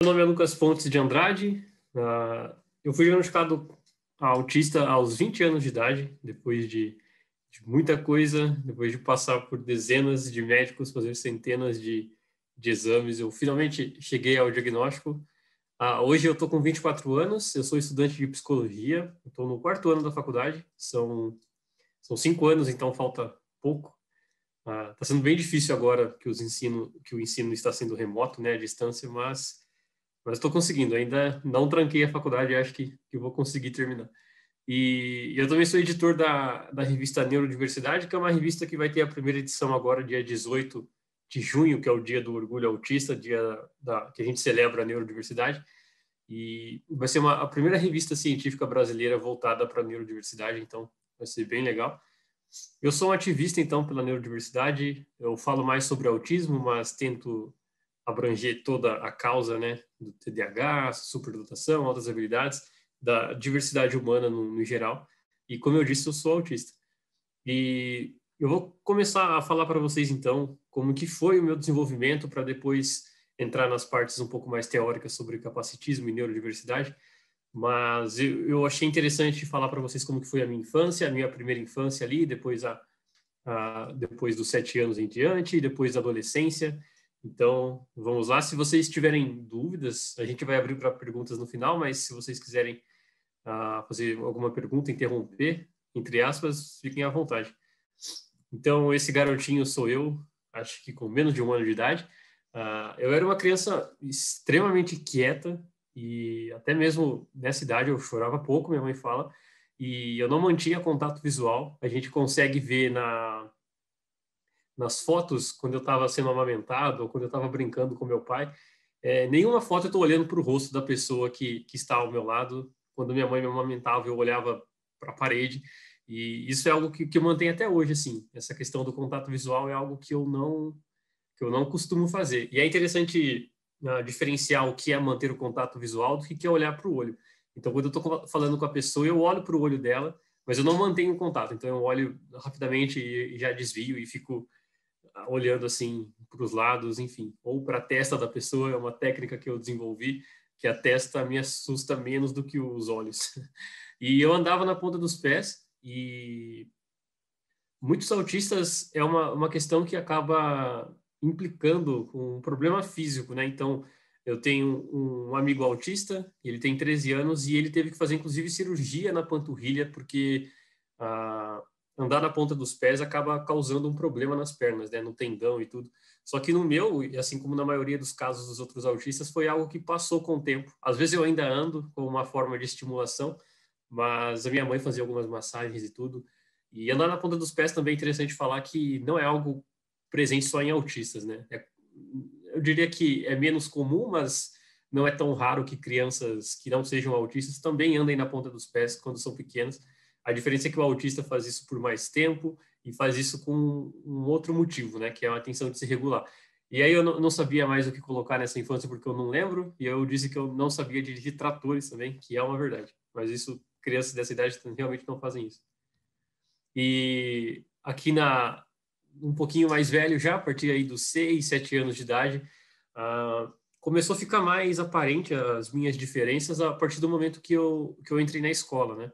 Meu nome é Lucas Pontes de Andrade. Eu fui diagnosticado autista aos 20 anos de idade, depois de muita coisa, depois de passar por dezenas de médicos, fazer centenas de exames. Eu finalmente cheguei ao diagnóstico. Hoje eu estou com 24 anos, eu sou estudante de psicologia, estou no quarto ano da faculdade, são 5 anos, então falta pouco. Está sendo bem difícil agora que o ensino está sendo remoto, né, à distância, mas estou conseguindo. Ainda não tranquei a faculdade, acho que vou conseguir terminar. E eu também sou editor da revista Neurodiversidade, que é uma revista que vai ter a primeira edição agora, dia 18 de junho, que é o Dia do Orgulho Autista, que a gente celebra a neurodiversidade. E vai ser a primeira revista científica brasileira voltada para a neurodiversidade, então vai ser bem legal. Eu sou um ativista, então, pela neurodiversidade. Eu falo mais sobre autismo, mas tento abranger toda a causa, né, do TDAH, superdotação, altas habilidades, da diversidade humana no geral. E, como eu disse, eu sou autista. E eu vou começar a falar para vocês, então, como que foi o meu desenvolvimento, para depois entrar nas partes um pouco mais teóricas sobre capacitismo e neurodiversidade. Mas eu achei interessante falar para vocês como que foi a minha infância, a minha primeira infância ali, depois dos 7 anos em diante, depois da adolescência. Então, vamos lá. Se vocês tiverem dúvidas, a gente vai abrir para perguntas no final, mas se vocês quiserem fazer alguma pergunta, interromper, entre aspas, fiquem à vontade. Então, esse garotinho sou eu, acho que com menos de 1 ano de idade. Eu era uma criança extremamente quieta e até mesmo nessa idade eu chorava pouco, minha mãe fala, e eu não mantinha contato visual. A gente consegue ver nas fotos, quando eu estava sendo amamentado ou quando eu estava brincando com meu pai, nenhuma foto eu estou olhando para o rosto da pessoa que está ao meu lado. Quando minha mãe me amamentava, eu olhava para a parede. E isso é algo que eu mantenho até hoje, assim. Essa questão do contato visual é algo que eu não costumo fazer. E é interessante diferenciar o que é manter o contato visual do que é olhar para o olho. Então, quando eu estou falando com a pessoa, eu olho para o olho dela, mas eu não mantenho o contato. Então, eu olho rapidamente e já desvio e fico olhando assim para os lados, enfim, ou para a testa da pessoa. É uma técnica que eu desenvolvi, que a testa me assusta menos do que os olhos. E eu andava na ponta dos pés, e muitos autistas é uma questão que acaba implicando com um problema físico, né? Então, eu tenho um amigo autista, ele tem 13 anos e ele teve que fazer, inclusive, cirurgia na panturrilha, porque ah, andar na ponta dos pés acaba causando um problema nas pernas, né? No tendão e tudo. Só que no meu, e assim como na maioria dos casos dos outros autistas, foi algo que passou com o tempo. Às vezes eu ainda ando com uma forma de estimulação, mas a minha mãe fazia algumas massagens e tudo. E andar na ponta dos pés também é interessante falar que não é algo presente só em autistas, né? Eu diria que é menos comum, mas não é tão raro que crianças que não sejam autistas também andem na ponta dos pés quando são pequenas. A diferença é que o autista faz isso por mais tempo e faz isso com um outro motivo, né? Que é a atenção de se regular. E aí eu não sabia mais o que colocar nessa infância porque eu não lembro, e eu disse que eu não sabia dirigir tratores também, que é uma verdade. Mas isso, crianças dessa idade realmente não fazem isso. E aqui um pouquinho mais velho já, a partir aí dos 6, 7 anos de idade, começou a ficar mais aparente as minhas diferenças a partir do momento que eu entrei na escola, né?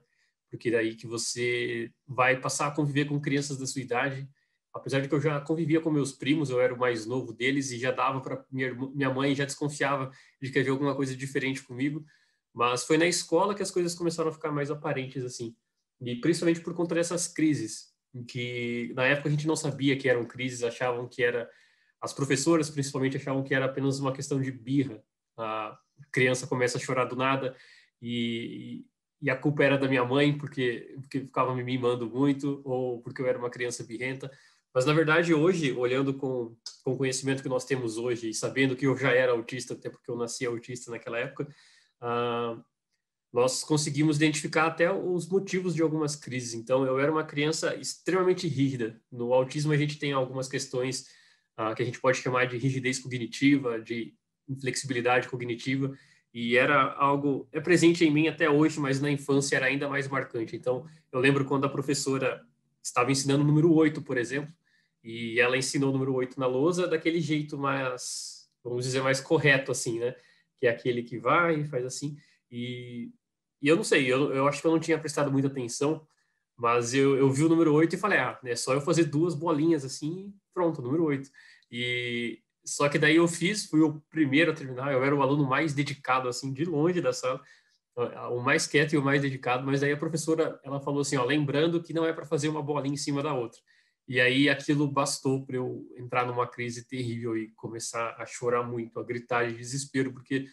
Porque daí que você vai passar a conviver com crianças da sua idade. Apesar de que eu já convivia com meus primos, eu era o mais novo deles e já dava para minha mãe já desconfiava de que havia alguma coisa diferente comigo, mas foi na escola que as coisas começaram a ficar mais aparentes assim. E principalmente por conta dessas crises, em que na época a gente não sabia que eram crises, achavam que era. As professoras, principalmente, achavam que era apenas uma questão de birra. A criança começa a chorar do nada e a culpa era da minha mãe, porque ficava me mimando muito, ou porque eu era uma criança birrenta. Mas, na verdade, hoje, olhando com o conhecimento que nós temos hoje e sabendo que eu já era autista, até porque eu nasci autista naquela época, ah, nós conseguimos identificar até os motivos de algumas crises. Então, eu era uma criança extremamente rígida. No autismo, a gente tem algumas questões que a gente pode chamar de rigidez cognitiva, de inflexibilidade cognitiva, e era algo, é presente em mim até hoje, mas na infância era ainda mais marcante. Então, eu lembro quando a professora estava ensinando o número 8, por exemplo, e ela ensinou o número 8 na lousa daquele jeito mais, vamos dizer, mais correto, assim, né? que é aquele que vai e faz assim. E eu não sei, eu acho que eu não tinha prestado muita atenção, mas eu vi o número 8 e falei, é só eu fazer duas bolinhas assim, pronto, número 8. E só que daí eu fiz, fui o primeiro a terminar, eu era o aluno mais dedicado, assim, de longe da sala, o mais quieto e o mais dedicado, mas daí a professora, ela falou assim, ó, lembrando que não é para fazer uma bolinha em cima da outra. E aí aquilo bastou para eu entrar numa crise terrível e começar a chorar muito, a gritar de desespero, porque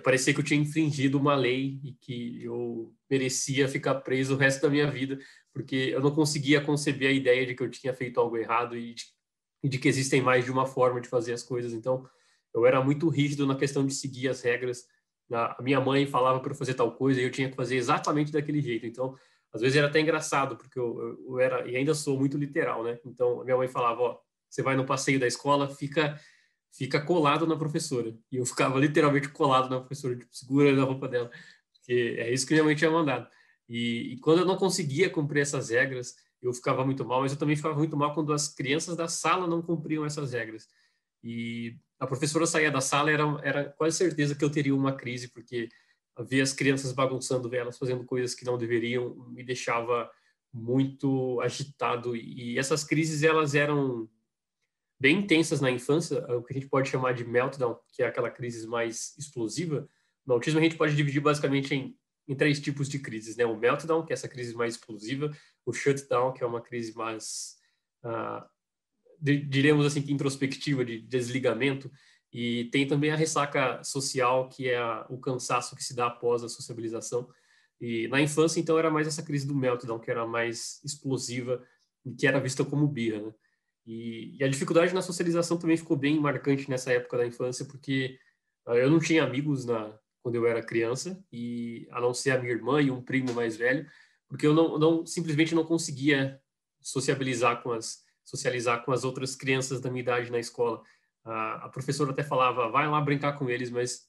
parecia que eu tinha infringido uma lei e que eu merecia ficar preso o resto da minha vida, porque eu não conseguia conceber a ideia de que eu tinha feito algo errado e de que existem mais de uma forma de fazer as coisas. Então, eu era muito rígido na questão de seguir as regras. A minha mãe falava para eu fazer tal coisa e eu tinha que fazer exatamente daquele jeito. Então, às vezes era até engraçado, porque eu era, e ainda sou muito literal, né? Então, a minha mãe falava, ó, você vai no passeio da escola, fica colado na professora. E eu ficava literalmente colado na professora, tipo, segurando a roupa dela, porque é isso que minha mãe tinha mandado. E quando eu não conseguia cumprir essas regras, eu ficava muito mal, mas eu também ficava muito mal quando as crianças da sala não cumpriam essas regras. E a professora saía da sala, era quase certeza que eu teria uma crise, porque ver as crianças bagunçando, ver elas fazendo coisas que não deveriam, me deixava muito agitado. E essas crises, elas eram bem intensas na infância, o que a gente pode chamar de meltdown, que é aquela crise mais explosiva. No autismo, a gente pode dividir basicamente em três tipos de crises, né? O meltdown, que é essa crise mais explosiva, o shutdown, que é uma crise mais, diremos assim, que introspectiva, de desligamento, e tem também a ressaca social, que é o cansaço que se dá após a sociabilização. E na infância, então, era mais essa crise do meltdown, que era mais explosiva e que era vista como birra, né? E a dificuldade na socialização também ficou bem marcante nessa época da infância, porque eu não tinha amigos quando eu era criança, e a não ser a minha irmã e um primo mais velho, porque eu simplesmente não conseguia socializar com as outras crianças da minha idade na escola. A professora até falava, vai lá brincar com eles, mas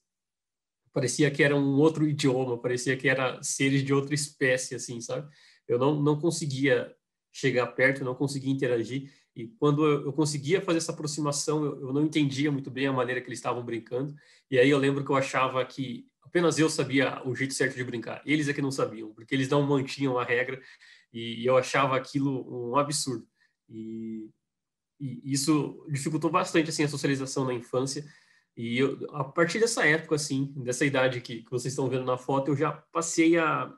parecia que era um outro idioma, parecia que era seres de outra espécie, assim, sabe? Eu não conseguia chegar perto, eu não conseguia interagir, e quando eu conseguia fazer essa aproximação, eu não entendia muito bem a maneira que eles estavam brincando, e aí eu lembro que eu achava que apenas eu sabia o jeito certo de brincar, eles é que não sabiam, porque eles não mantinham a regra, e eu achava aquilo um absurdo. E, e isso dificultou bastante assim a socialização na infância. E a partir dessa época, assim, dessa idade que vocês estão vendo na foto, eu já passei a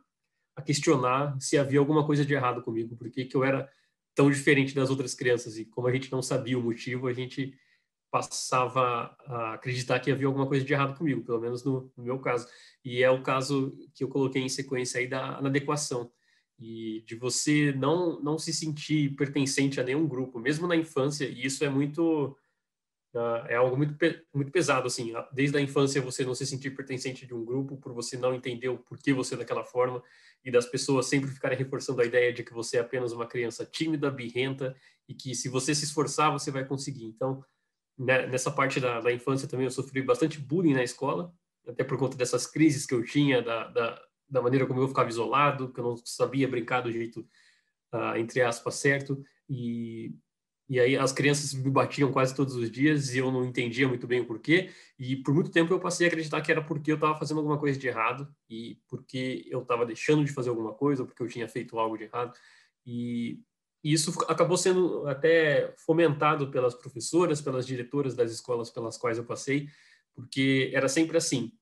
questionar se havia alguma coisa de errado comigo, porque que eu era tão diferente das outras crianças. E como a gente não sabia o motivo, a gente passava a acreditar que havia alguma coisa de errado comigo, pelo menos no meu caso. E é o caso que eu coloquei em sequência aí da inadequação e de você não se sentir pertencente a nenhum grupo, mesmo na infância, e isso é é algo muito pesado, assim, desde a infância você não se sentir pertencente de um grupo por você não entender o porquê você é daquela forma e das pessoas sempre ficarem reforçando a ideia de que você é apenas uma criança tímida, birrenta e que se você se esforçar você vai conseguir. Então, né, nessa parte da infância também eu sofri bastante bullying na escola, até por conta dessas crises que eu tinha, da maneira como eu ficava isolado, que eu não sabia brincar do jeito, entre aspas, certo, e aí as crianças me batiam quase todos os dias e eu não entendia muito bem o porquê. E por muito tempo eu passei a acreditar que era porque eu estava fazendo alguma coisa de errado e porque eu estava deixando de fazer alguma coisa ou porque eu tinha feito algo de errado. E, e isso acabou sendo até fomentado pelas professoras, pelas diretoras das escolas pelas quais eu passei, porque era sempre assim.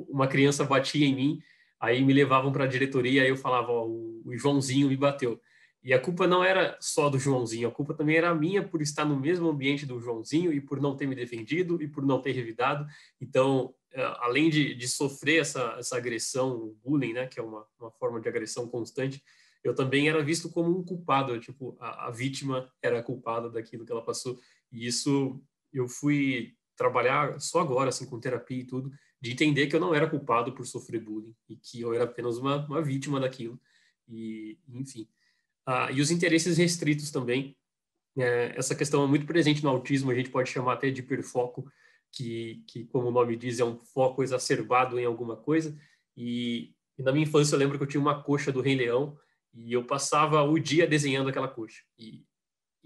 Uma criança batia em mim, aí me levavam para a diretoria, aí eu falava, ó, o Joãozinho me bateu. E a culpa não era só do Joãozinho, a culpa também era minha por estar no mesmo ambiente do Joãozinho e por não ter me defendido e por não ter revidado. Então, além de sofrer essa agressão, o bullying, né, que é uma forma de agressão constante, eu também era visto como um culpado, tipo, a vítima era culpada daquilo que ela passou. E isso eu fui trabalhar só agora, assim, com terapia e tudo, de entender que eu não era culpado por sofrer bullying e que eu era apenas uma vítima daquilo. E, enfim. E os interesses restritos também. Essa questão é muito presente no autismo, a gente pode chamar até de hiperfoco, que como o nome diz, é um foco exacerbado em alguma coisa. E na minha infância eu lembro que eu tinha uma coxa do Rei Leão e eu passava o dia desenhando aquela coxa. E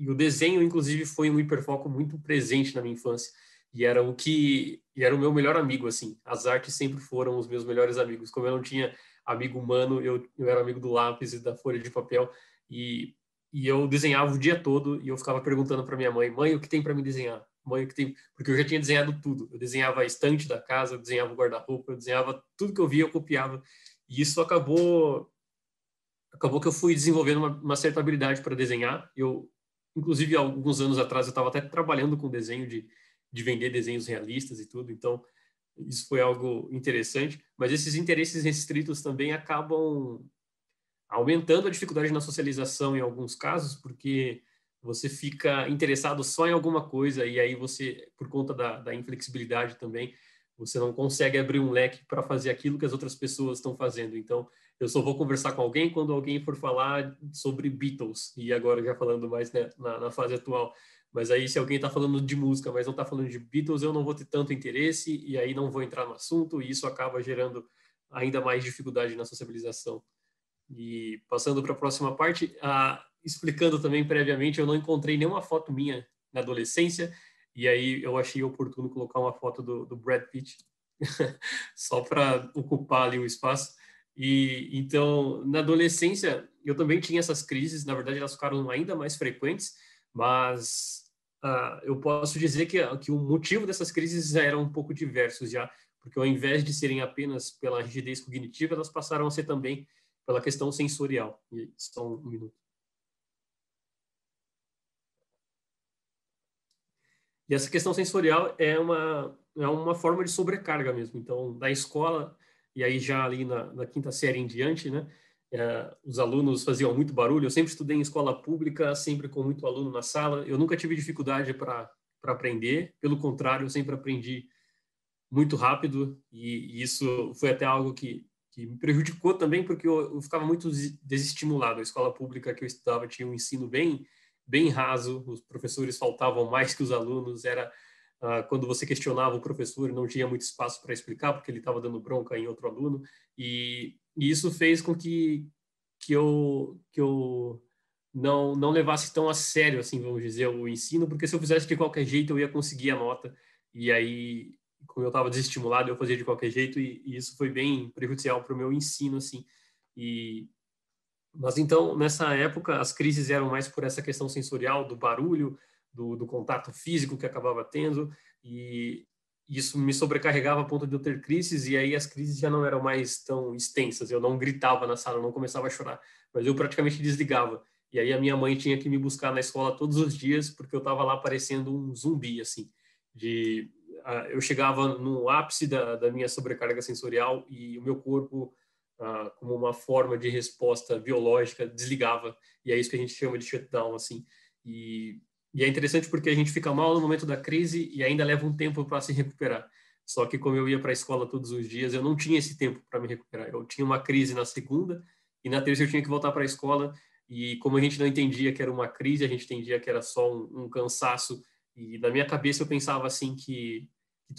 o desenho, inclusive, foi um hiperfoco muito presente na minha infância. e era o meu melhor amigo, assim. As artes sempre foram os meus melhores amigos. Como eu não tinha amigo humano, eu era amigo do lápis e da folha de papel, e, e eu desenhava o dia todo, e eu ficava perguntando para minha mãe: mãe, o que tem para me desenhar? Mãe, o que tem? Porque eu já tinha desenhado tudo. Eu desenhava a estante da casa, eu desenhava o guarda-roupa, eu desenhava tudo que eu via, eu copiava. E isso acabou que eu fui desenvolvendo uma certa habilidade para desenhar. Inclusive, há alguns anos atrás, eu estava até trabalhando com desenho de vender desenhos realistas e tudo. Então, isso foi algo interessante. Mas esses interesses restritos também acabam aumentando a dificuldade na socialização em alguns casos, porque você fica interessado só em alguma coisa e aí você, por conta da inflexibilidade também, você não consegue abrir um leque para fazer aquilo que as outras pessoas estão fazendo. Então, eu só vou conversar com alguém quando alguém for falar sobre Beatles, e agora já falando mais, né, na fase atual. Mas aí, se alguém está falando de música, mas não está falando de Beatles, eu não vou ter tanto interesse, e aí não vou entrar no assunto, e isso acaba gerando ainda mais dificuldade na sociabilização. E passando para a próxima parte, explicando também previamente, eu não encontrei nenhuma foto minha na adolescência, e aí eu achei oportuno colocar uma foto do Brad Pitt, só para ocupar ali o espaço. E então, na adolescência, eu também tinha essas crises, na verdade, elas ficaram ainda mais frequentes, mas eu posso dizer que o motivo dessas crises eram um pouco diversos já, porque ao invés de serem apenas pela rigidez cognitiva, elas passaram a ser também pela questão sensorial. E só um minuto. E essa questão sensorial é uma forma de sobrecarga mesmo. Então, da escola, e aí já ali na quinta série em diante, né? Os alunos faziam muito barulho. Eu sempre estudei em escola pública, sempre com muito aluno na sala. Eu nunca tive dificuldade para aprender. Pelo contrário, eu sempre aprendi muito rápido. E isso foi até algo que me prejudicou também, porque eu ficava muito desestimulado. A escola pública que eu estudava tinha um ensino bem raso, os professores faltavam mais que os alunos, quando você questionava o professor, não tinha muito espaço para explicar, porque ele estava dando bronca em outro aluno, e isso fez com que eu não levasse tão a sério, assim, vamos dizer, o ensino, porque se eu fizesse de qualquer jeito, eu ia conseguir a nota, e aí, como eu estava desestimulado, eu fazia de qualquer jeito, e isso foi bem prejudicial para o meu ensino, assim, e mas então, nessa época, as crises eram mais por essa questão sensorial, do barulho, do contato físico que acabava tendo, e isso me sobrecarregava a ponto de eu ter crises, e aí as crises já não eram mais tão extensas. Eu não gritava na sala, eu não começava a chorar, mas eu praticamente desligava. E aí a minha mãe tinha que me buscar na escola todos os dias, porque eu estava lá parecendo um zumbi, assim. Eu chegava no ápice da minha sobrecarga sensorial e o meu corpo como uma forma de resposta biológica, desligava, e é isso que a gente chama de shutdown, assim. E, e é interessante porque a gente fica mal no momento da crise e ainda leva um tempo para se recuperar. Só que como eu ia para a escola todos os dias, eu não tinha esse tempo para me recuperar. Eu tinha uma crise na segunda e na terça eu tinha que voltar para a escola, e como a gente não entendia que era uma crise, a gente entendia que era só um cansaço, e na minha cabeça eu pensava assim que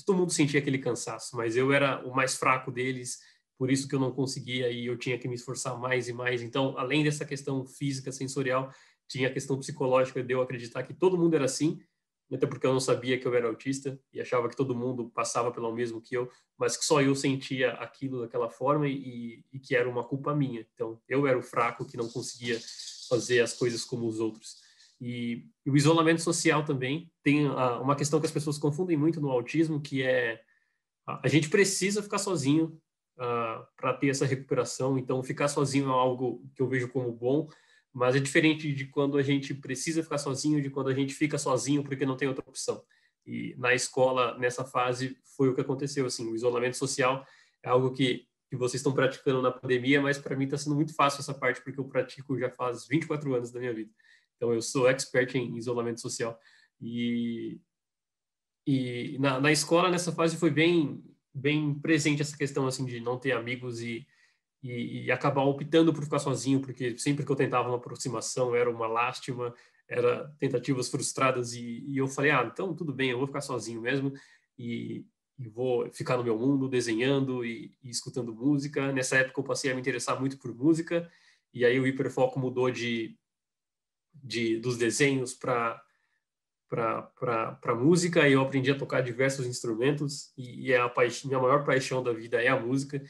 todo mundo sentia aquele cansaço, mas eu era o mais fraco deles, por isso que eu não conseguia e eu tinha que me esforçar mais e mais. Então, além dessa questão física, sensorial, tinha a questão psicológica de eu acreditar que todo mundo era assim, até porque eu não sabia que eu era autista e achava que todo mundo passava pelo mesmo que eu, mas que só eu sentia aquilo daquela forma e que era uma culpa minha. Então, eu era o fraco que não conseguia fazer as coisas como os outros. E o isolamento social também tem uma questão que as pessoas confundem muito no autismo, que é a gente precisa ficar sozinho para ter essa recuperação. Então, ficar sozinho é algo que eu vejo como bom, mas é diferente de quando a gente precisa ficar sozinho, de quando a gente fica sozinho porque não tem outra opção. E na escola, nessa fase, foi o que aconteceu. Assim, o isolamento social é algo que vocês estão praticando na pandemia, mas para mim está sendo muito fácil essa parte, porque eu pratico já faz 24 anos da minha vida. Então, eu sou expert em isolamento social. E, e na escola, nessa fase, foi bem presente essa questão assim de não ter amigos e acabar optando por ficar sozinho, porque sempre que eu tentava uma aproximação era uma lástima, era tentativas frustradas, e eu falei, então tudo bem, eu vou ficar sozinho mesmo, e vou ficar no meu mundo, desenhando e escutando música. Nessa época eu passei a me interessar muito por música, e aí o hiperfoco mudou dos desenhos para música, e eu aprendi a tocar diversos instrumentos, e minha maior paixão da vida é a música,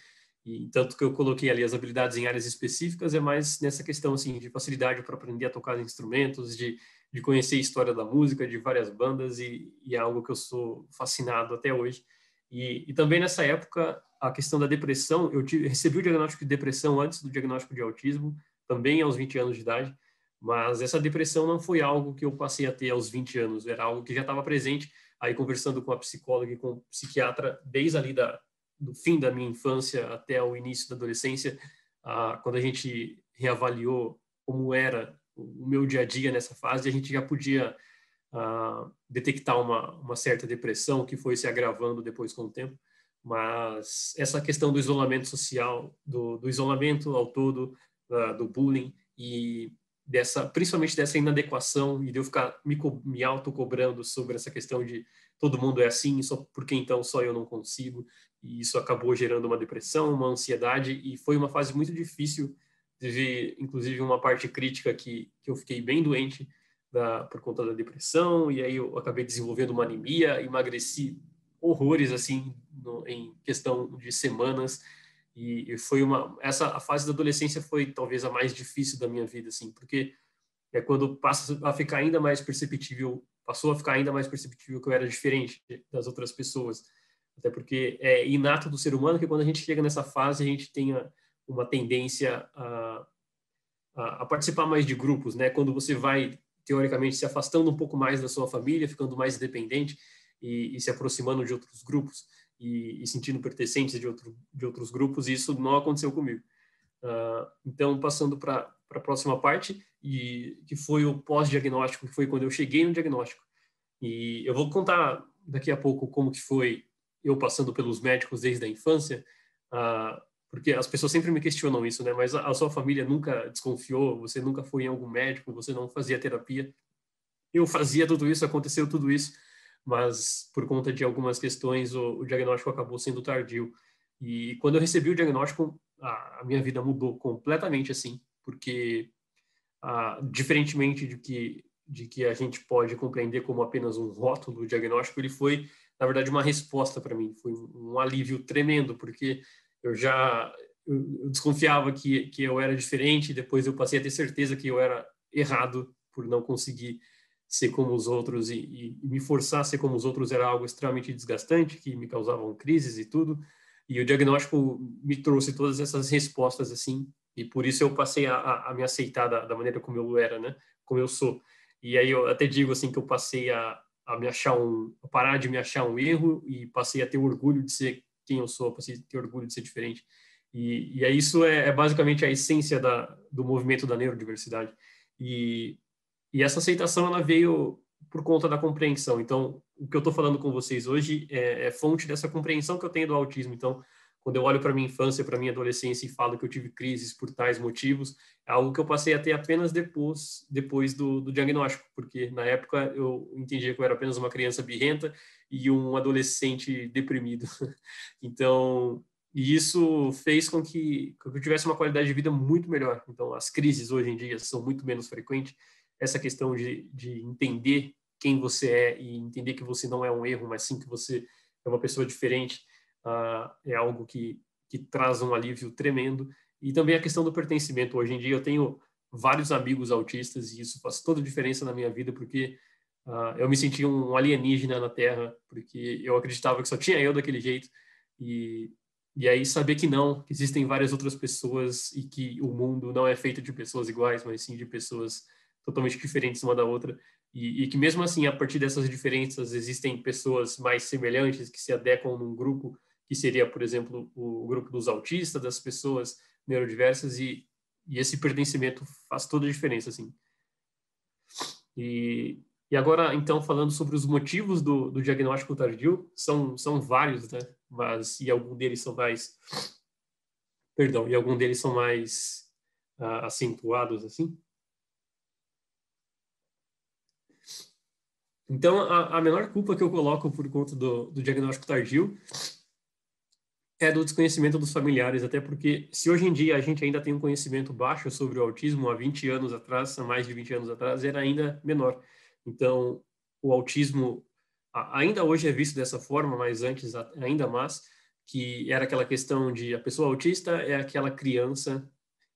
e tanto que eu coloquei ali as habilidades em áreas específicas, é mais nessa questão assim de facilidade para aprender a tocar instrumentos, de conhecer a história da música, de várias bandas, e é algo que eu sou fascinado até hoje. E também nessa época, a questão da depressão, recebi o diagnóstico de depressão antes do diagnóstico de autismo, também aos 20 anos de idade, mas essa depressão não foi algo que eu passei a ter aos 20 anos, era algo que já estava presente, aí conversando com a psicóloga e com o psiquiatra, desde ali do fim da minha infância até o início da adolescência, quando a gente reavaliou como era o meu dia a dia nessa fase, a gente já podia detectar uma certa depressão que foi se agravando depois com o tempo. Mas essa questão do isolamento social, do isolamento ao todo, do bullying e principalmente dessa inadequação, e de eu ficar me autocobrando sobre essa questão de todo mundo é assim, só porque então só eu não consigo, e isso acabou gerando uma depressão, uma ansiedade, e foi uma fase muito difícil. Teve, inclusive, uma parte crítica que eu fiquei bem doente por conta da depressão, e aí eu acabei desenvolvendo uma anemia, emagreci horrores, assim, em questão de semanas, e foi a fase da adolescência foi talvez a mais difícil da minha vida, assim, porque é quando passou a ficar ainda mais perceptível que eu era diferente das outras pessoas, até porque é inato do ser humano que quando a gente chega nessa fase a gente tenha uma tendência a participar mais de grupos, né? Quando você vai teoricamente se afastando um pouco mais da sua família, ficando mais independente e se aproximando de outros grupos e sentindo pertencentes de outros grupos, e isso não aconteceu comigo. Então, passando para a próxima parte, que foi o pós-diagnóstico, que foi quando eu cheguei no diagnóstico. E eu vou contar daqui a pouco como que foi eu passando pelos médicos desde a infância, porque as pessoas sempre me questionam isso, né? Mas a sua família nunca desconfiou? Você nunca foi em algum médico? Você não fazia terapia? Eu fazia tudo isso, aconteceu tudo isso, mas por conta de algumas questões o diagnóstico acabou sendo tardio. E quando eu recebi o diagnóstico, a minha vida mudou completamente, assim, porque diferentemente de que a gente pode compreender como apenas um rótulo diagnóstico, ele foi, na verdade, uma resposta para mim, foi um alívio tremendo, porque eu desconfiava que eu era diferente, depois eu passei a ter certeza que eu era errado por não conseguir ser como os outros, e me forçar a ser como os outros era algo extremamente desgastante, que me causavam crises e tudo, e o diagnóstico me trouxe todas essas respostas, assim, e por isso eu passei a me aceitar da maneira como eu era, né? Como eu sou. E aí eu até digo assim que eu passei a me achar a parar de me achar um erro, e passei a ter orgulho de ser quem eu sou, passei a ter orgulho de ser diferente. E aí isso é basicamente a essência do movimento da neurodiversidade. E essa aceitação ela veio por conta da compreensão. Então, o que eu estou falando com vocês hoje é fonte dessa compreensão que eu tenho do autismo. Então, quando eu olho para minha infância, para minha adolescência e falo que eu tive crises por tais motivos, é algo que eu passei a ter apenas depois do diagnóstico, porque na época eu entendia que eu era apenas uma criança birrenta e um adolescente deprimido. Então, e isso fez com que eu tivesse uma qualidade de vida muito melhor. Então, as crises hoje em dia são muito menos frequentes. Essa questão de entender quem você é e entender que você não é um erro, mas sim que você é uma pessoa diferente, é algo que traz um alívio tremendo. E também a questão do pertencimento. Hoje em dia eu tenho vários amigos autistas e isso faz toda a diferença na minha vida, porque eu me sentia um alienígena na Terra, porque eu acreditava que só tinha eu daquele jeito. E aí saber que não, que existem várias outras pessoas e que o mundo não é feito de pessoas iguais, mas sim de pessoas totalmente diferentes uma da outra. E que mesmo assim, a partir dessas diferenças, existem pessoas mais semelhantes que se adequam num grupo que seria, por exemplo, o grupo dos autistas, das pessoas neurodiversas, e esse pertencimento faz toda a diferença, assim. E agora, então, falando sobre os motivos do diagnóstico tardio, são vários, né? E algum deles são mais, perdão, e algum deles são mais acentuados, assim. Então, a menor culpa que eu coloco por conta do diagnóstico tardio é do desconhecimento dos familiares, até porque se hoje em dia a gente ainda tem um conhecimento baixo sobre o autismo, há 20 anos atrás, há mais de 20 anos atrás, era ainda menor. Então, o autismo ainda hoje é visto dessa forma, mas antes ainda mais, que era aquela questão de a pessoa autista é aquela criança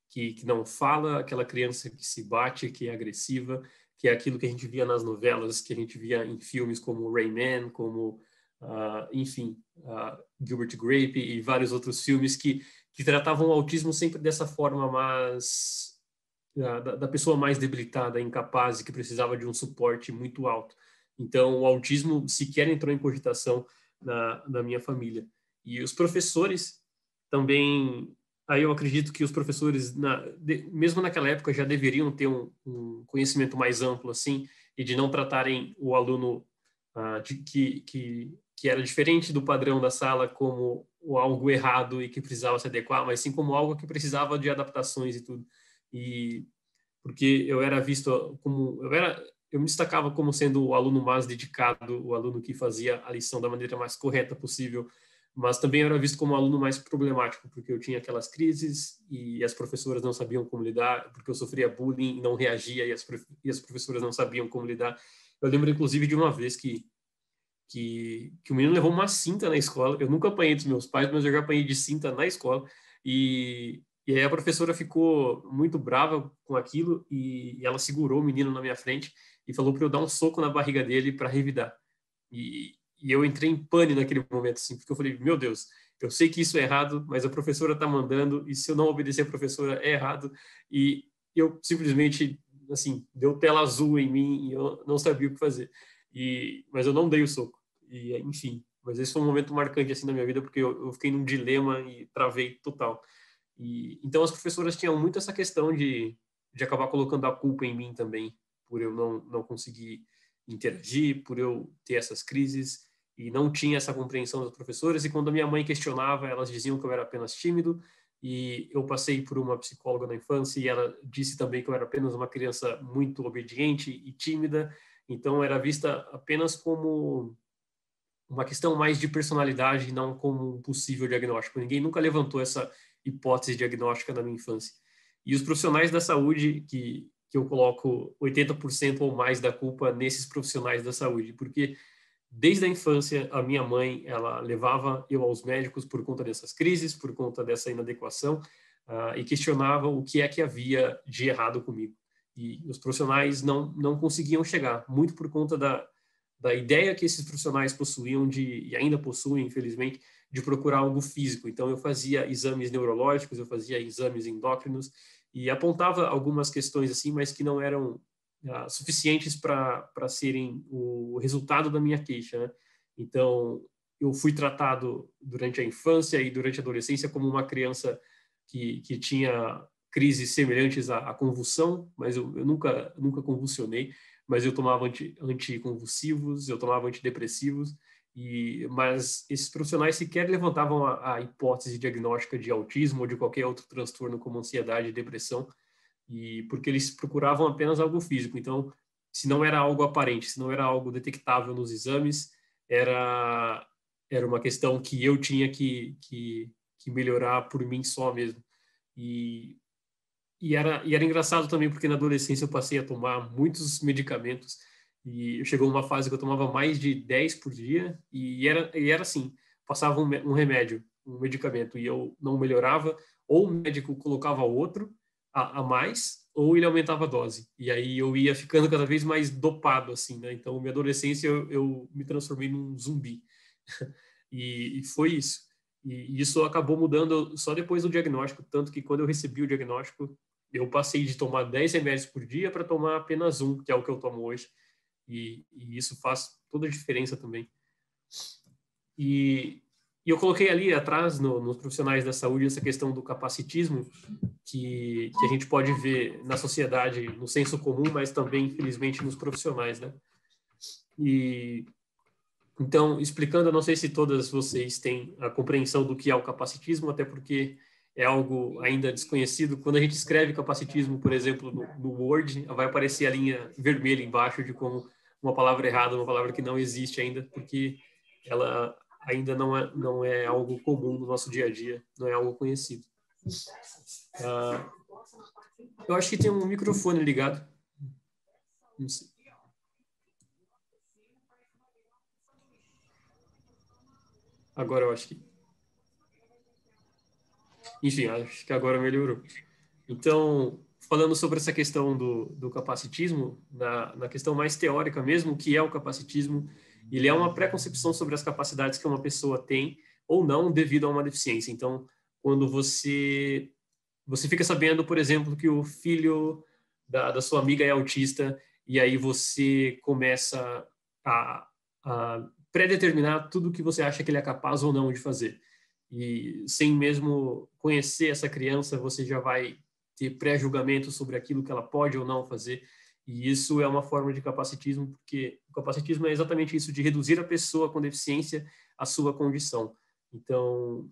que não fala, aquela criança que se bate, que é agressiva, que é aquilo que a gente via nas novelas, que a gente via em filmes como Rayman, como, enfim, Gilbert Grape e vários outros filmes que tratavam o autismo sempre dessa forma mais da pessoa mais debilitada, incapaz e que precisava de um suporte muito alto. Então, o autismo sequer entrou em cogitação na minha família. E os professores também, aí eu acredito que os professores, mesmo naquela época, já deveriam ter um conhecimento mais amplo, assim, e de não tratarem o aluno que era diferente do padrão da sala como algo errado e que precisava se adequar, mas sim como algo que precisava de adaptações e tudo. E porque eu era visto como eu me destacava como sendo o aluno mais dedicado, o aluno que fazia a lição da maneira mais correta possível, mas também eu era visto como um aluno mais problemático, porque eu tinha aquelas crises e as professoras não sabiam como lidar, porque eu sofria bullying e não reagia e as professoras não sabiam como lidar. Eu lembro inclusive de uma vez que o menino levou uma cinta na escola. Eu nunca apanhei dos meus pais, mas eu já apanhei de cinta na escola. E aí a professora ficou muito brava com aquilo e ela segurou o menino na minha frente e falou para eu dar um soco na barriga dele para revidar. E eu entrei em pane naquele momento, assim, porque eu falei, meu Deus, eu sei que isso é errado, mas a professora está mandando e se eu não obedecer a professora é errado. E eu simplesmente, assim, deu tela azul em mim e eu não sabia o que fazer. Mas eu não dei o soco. E, enfim, mas esse foi um momento marcante assim na minha vida porque eu fiquei num dilema e travei total. Então as professoras tinham muito essa questão de acabar colocando a culpa em mim também, por eu não conseguir interagir, por eu ter essas crises e não tinha essa compreensão das professoras. E quando a minha mãe questionava, elas diziam que eu era apenas tímido. E eu passei por uma psicóloga na infância e ela disse também que eu era apenas uma criança muito obediente e tímida. Então era vista apenas como uma questão mais de personalidade, não como um possível diagnóstico. Ninguém nunca levantou essa hipótese diagnóstica na minha infância. E os profissionais da saúde, que eu coloco 80% ou mais da culpa nesses profissionais da saúde, porque desde a infância, a minha mãe, ela levava eu aos médicos por conta dessas crises, por conta dessa inadequação, e questionava o que é que havia de errado comigo. E os profissionais não conseguiam chegar, muito por conta da ideia que esses profissionais possuíam e ainda possuem, infelizmente, de procurar algo físico. Então, eu fazia exames neurológicos, eu fazia exames endócrinos e apontava algumas questões assim, mas que não eram suficientes para serem o resultado da minha queixa, né? Então, eu fui tratado durante a infância e durante a adolescência como uma criança que tinha crises semelhantes à convulsão, mas eu nunca convulsionei, mas eu tomava anticonvulsivos, eu tomava antidepressivos, mas esses profissionais sequer levantavam a hipótese diagnóstica de autismo ou de qualquer outro transtorno como ansiedade e depressão, e porque eles procuravam apenas algo físico. Então, se não era algo aparente, se não era algo detectável nos exames, era era uma questão que eu tinha que melhorar por mim só mesmo. E, e era engraçado também porque na adolescência eu passei a tomar muitos medicamentos e chegou uma fase que eu tomava mais de 10 por dia e era assim, passava um remédio, um medicamento e eu não melhorava, ou o médico colocava outro a mais, ou ele aumentava a dose. E aí eu ia ficando cada vez mais dopado, assim, né? Então, minha adolescência eu me transformei num zumbi. E foi isso. E isso acabou mudando só depois do diagnóstico, tanto que quando eu recebi o diagnóstico, eu passei de tomar 10 remédios por dia para tomar apenas um, que é o que eu tomo hoje. E isso faz toda a diferença também. E, e eu coloquei ali atrás, nos profissionais da saúde, essa questão do capacitismo, que a gente pode ver na sociedade, no senso comum, mas também, infelizmente, nos profissionais, né? E então, explicando, eu não sei se todas vocês têm a compreensão do que é o capacitismo, até porque é algo ainda desconhecido. Quando a gente escreve capacitismo, por exemplo, no Word, vai aparecer a linha vermelha embaixo de como uma palavra errada, uma palavra que não existe ainda, porque ela ainda não é algo comum no nosso dia a dia, não é algo conhecido. Ah, eu acho que tem um microfone ligado. Não sei. Agora eu acho que... Enfim, acho que agora melhorou. Então, falando sobre essa questão do capacitismo, na questão mais teórica mesmo, o que é o capacitismo? Ele é uma preconcepção sobre as capacidades que uma pessoa tem ou não devido a uma deficiência. Então, quando você fica sabendo, por exemplo, que o filho da sua amiga é autista, e aí você começa a predeterminar tudo que você acha que ele é capaz ou não de fazer. E sem mesmo conhecer essa criança, você já vai ter pré-julgamento sobre aquilo que ela pode ou não fazer. E isso é uma forma de capacitismo, porque o capacitismo é exatamente isso, de reduzir a pessoa com deficiência à sua condição. Então,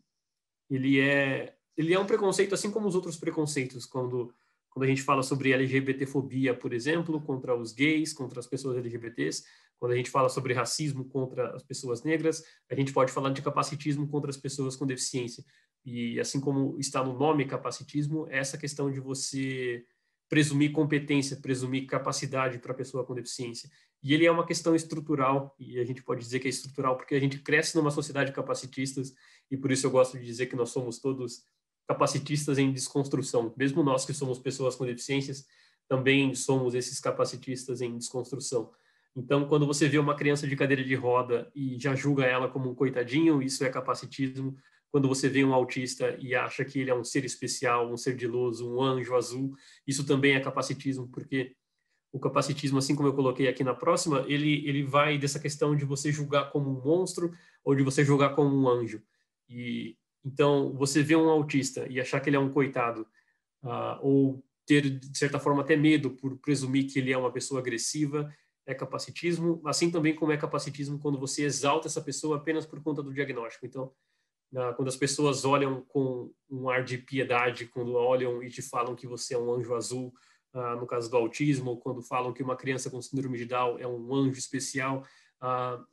ele é um preconceito, assim como os outros preconceitos, quando a gente fala sobre LGBTfobia, por exemplo, contra os gays, contra as pessoas LGBTs, quando a gente fala sobre racismo contra as pessoas negras, a gente pode falar de capacitismo contra as pessoas com deficiência. E assim como está no nome capacitismo, é essa questão de você presumir competência, presumir capacidade para a pessoa com deficiência. E ele é uma questão estrutural, e a gente pode dizer que é estrutural porque a gente cresce numa sociedade capacitistas, e por isso eu gosto de dizer que nós somos todos capacitistas em desconstrução. Mesmo nós que somos pessoas com deficiências, também somos esses capacitistas em desconstrução. Então, quando você vê uma criança de cadeira de roda e já julga ela como um coitadinho, isso é capacitismo. Quando você vê um autista e acha que ele é um ser especial, um ser de luz, um anjo azul, isso também é capacitismo, porque o capacitismo, assim como eu coloquei aqui na próxima, ele vai dessa questão de você julgar como um monstro ou de você julgar como um anjo. E então, você vê um autista e achar que ele é um coitado, ou ter, de certa forma, até medo por presumir que ele é uma pessoa agressiva, é capacitismo, assim também como é capacitismo quando você exalta essa pessoa apenas por conta do diagnóstico. Então, quando as pessoas olham com um ar de piedade, quando olham e te falam que você é um anjo azul, no caso do autismo, ou quando falam que uma criança com síndrome de Down é um anjo especial,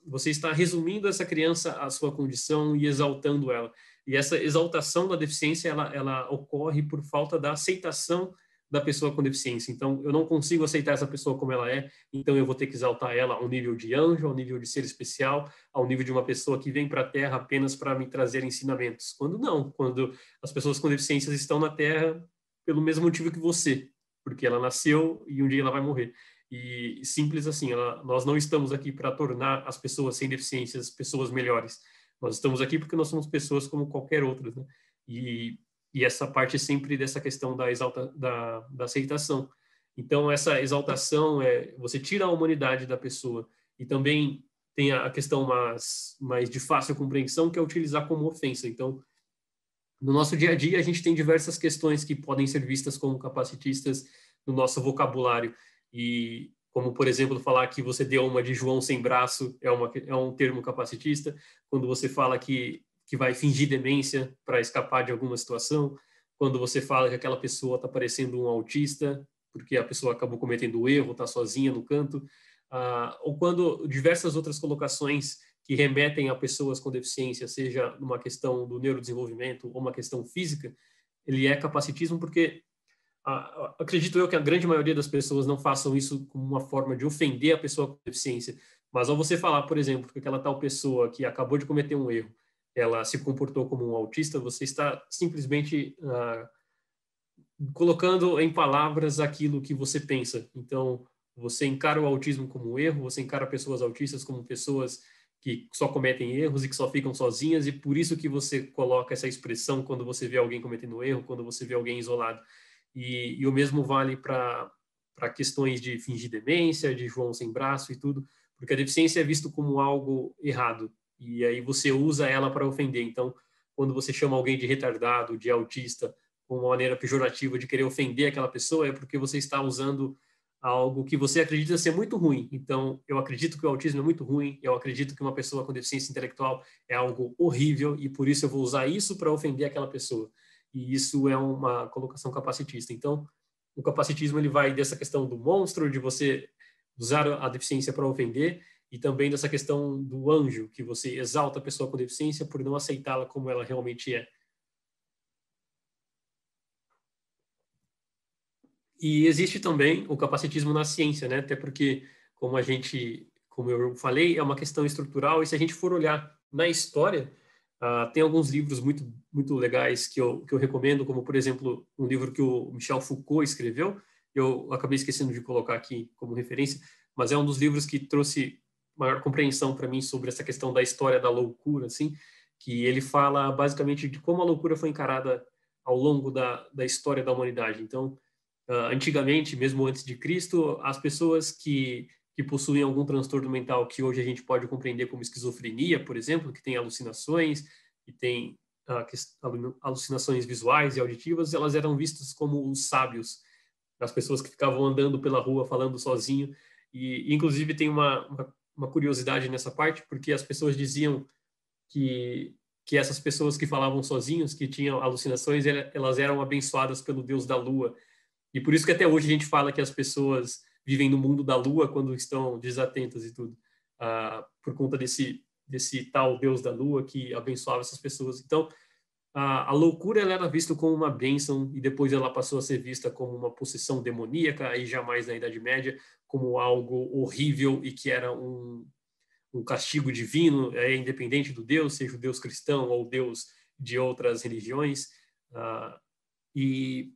você está resumindo essa criança à sua condição e exaltando ela. E essa exaltação da deficiência, ela ocorre por falta da aceitação da pessoa com deficiência. Então, eu não consigo aceitar essa pessoa como ela é, então eu vou ter que exaltar ela ao nível de anjo, ao nível de ser especial, ao nível de uma pessoa que vem para a Terra apenas para me trazer ensinamentos. Quando não, quando as pessoas com deficiências estão na Terra pelo mesmo motivo que você, porque ela nasceu e um dia ela vai morrer. E simples assim, nós não estamos aqui para tornar as pessoas sem deficiências pessoas melhores. Nós estamos aqui porque nós somos pessoas como qualquer outra, né? E, e essa parte é sempre dessa questão da aceitação. Então, essa exaltação você tira a humanidade da pessoa e também tem a questão mais de fácil compreensão, que é utilizar como ofensa. Então, no nosso dia a dia, a gente tem diversas questões que podem ser vistas como capacitistas no nosso vocabulário. E como, por exemplo, falar que você deu uma de João sem braço é um termo capacitista. Quando você fala que vai fingir demência para escapar de alguma situação. Quando você fala que aquela pessoa está parecendo um autista, porque a pessoa acabou cometendo um erro, está sozinha no canto. Ou quando diversas outras colocações que remetem a pessoas com deficiência, seja numa questão do neurodesenvolvimento ou uma questão física, ele é capacitismo porque acredito eu que a grande maioria das pessoas não façam isso como uma forma de ofender a pessoa com deficiência, mas ao você falar, por exemplo, que aquela tal pessoa que acabou de cometer um erro, ela se comportou como um autista, você está simplesmente colocando em palavras aquilo que você pensa. Então, você encara o autismo como um erro, você encara pessoas autistas como pessoas que só cometem erros e que só ficam sozinhas, e por isso que você coloca essa expressão quando você vê alguém cometendo erro, quando você vê alguém isolado. E o mesmo vale para questões de fingir demência, de João sem braço e tudo, porque a deficiência é visto como algo errado, e aí você usa ela para ofender. Então, quando você chama alguém de retardado, de autista, com uma maneira pejorativa de querer ofender aquela pessoa, é porque você está usando algo que você acredita ser muito ruim. Então, eu acredito que o autismo é muito ruim, eu acredito que uma pessoa com deficiência intelectual é algo horrível e por isso eu vou usar isso para ofender aquela pessoa. E isso é uma colocação capacitista. Então, o capacitismo ele vai dessa questão do monstro, de você usar a deficiência para ofender, e também dessa questão do anjo, que você exalta a pessoa com deficiência por não aceitá-la como ela realmente é. E existe também o capacitismo na ciência, né? Até porque, como eu falei, é uma questão estrutural, e se a gente for olhar na história, Tem alguns livros muito legais que eu recomendo, como, por exemplo, um livro que o Michel Foucault escreveu. Eu acabei esquecendo de colocar aqui como referência, mas é um dos livros que trouxe maior compreensão para mim sobre essa questão da história da loucura, assim, que ele fala basicamente de como a loucura foi encarada ao longo da história da humanidade. Então, antigamente, mesmo antes de Cristo, as pessoas que possuem algum transtorno mental que hoje a gente pode compreender como esquizofrenia, por exemplo, que tem alucinações, que tem alucinações visuais e auditivas, elas eram vistas como os sábios, as pessoas que ficavam andando pela rua falando sozinho. E inclusive tem uma curiosidade nessa parte, porque as pessoas diziam que essas pessoas que falavam sozinhos, que tinham alucinações, elas eram abençoadas pelo Deus da Lua. E por isso que até hoje a gente fala que as pessoas vivem no mundo da Lua quando estão desatentas e tudo, por conta desse tal Deus da Lua que abençoava essas pessoas. Então, a loucura ela era vista como uma bênção e depois ela passou a ser vista como uma possessão demoníaca, aí jamais na Idade Média, como algo horrível e que era um castigo divino, independente do Deus, seja o Deus cristão ou o Deus de outras religiões. E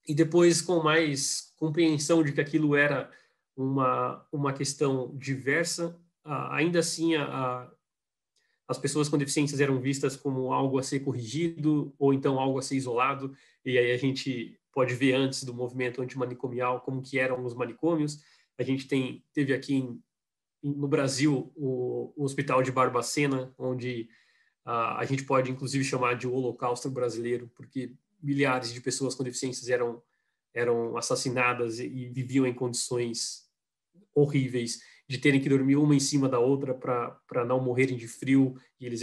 depois, com mais compreensão de que aquilo era uma questão diversa, ainda assim as pessoas com deficiências eram vistas como algo a ser corrigido ou então algo a ser isolado, e aí a gente pode ver antes do movimento antimanicomial como que eram os manicômios. A gente teve aqui no Brasil o Hospital de Barbacena, onde a gente pode inclusive chamar de Holocausto brasileiro, porque milhares de pessoas com deficiências eram assassinadas e viviam em condições horríveis, de terem que dormir uma em cima da outra para não morrerem de frio, e eles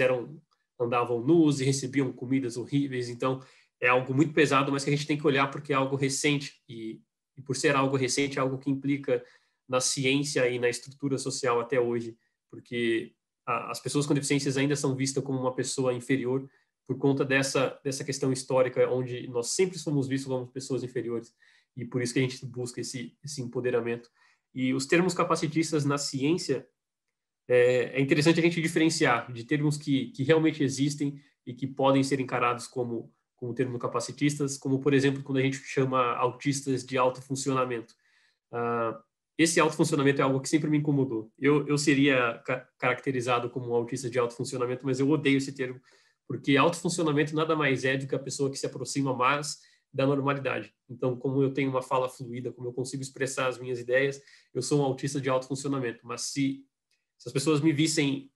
andavam nus e recebiam comidas horríveis. Então, é algo muito pesado, mas que a gente tem que olhar porque é algo recente, e por ser algo recente, é algo que implica na ciência e na estrutura social até hoje, porque as pessoas com deficiências ainda são vistas como uma pessoa inferior por conta dessa questão histórica, onde nós sempre somos vistos como pessoas inferiores, e por isso que a gente busca esse empoderamento. E os termos capacitistas na ciência, é interessante a gente diferenciar de termos que realmente existem e que podem ser encarados como termos capacitistas, como, por exemplo, quando a gente chama autistas de alto funcionamento. Esse alto funcionamento é algo que sempre me incomodou. Eu seria caracterizado como um autista de alto funcionamento, mas eu odeio esse termo, porque alto funcionamento nada mais é do que a pessoa que se aproxima mais da normalidade. Então, como eu tenho uma fala fluida, como eu consigo expressar as minhas ideias, eu sou um autista de alto funcionamento. Mas se as pessoas me vissem